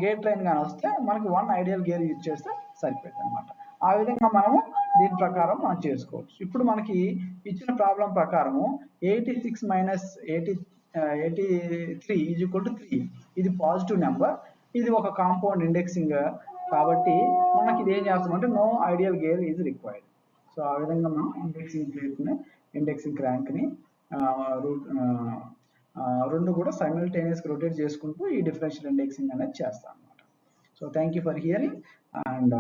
గేర్ ట్రైన్ కానీ వస్తే మనకి 1 ఐడియల్ గేర్ యూజ్ చేస్తే సరిపోతుంది అనమాట. ఆ విధంగా మనము దీని ప్రకారం మనం చేసుకోవచ్చు. ఇప్పుడు మనకి ఇచ్చిన ప్రాబ్లం ప్రకారము 86 మైనస్ 83 ఈజ్ ఈక్వల్ టు 3. ఇది పాజిటివ్ నెంబర్, ఇది ఒక కాంపౌండ్ ఇండెక్సింగ్ కాబట్టి మనకి ఇది ఏం చేస్తామంటే no ideal gear is required. So ఆ విధంగా మనం ఇండెక్సింగ్ ప్లేట్ని ఇండెక్సింగ్ క్రాంక్ని రెండు కూడా సైమల్టేనియస్గా రొటేట్ చేసుకుంటూ ఈ డిఫరెన్షియల్ ఇండెక్సింగ్ అనేది చేస్తాం అనమాట. So thank you for hearing and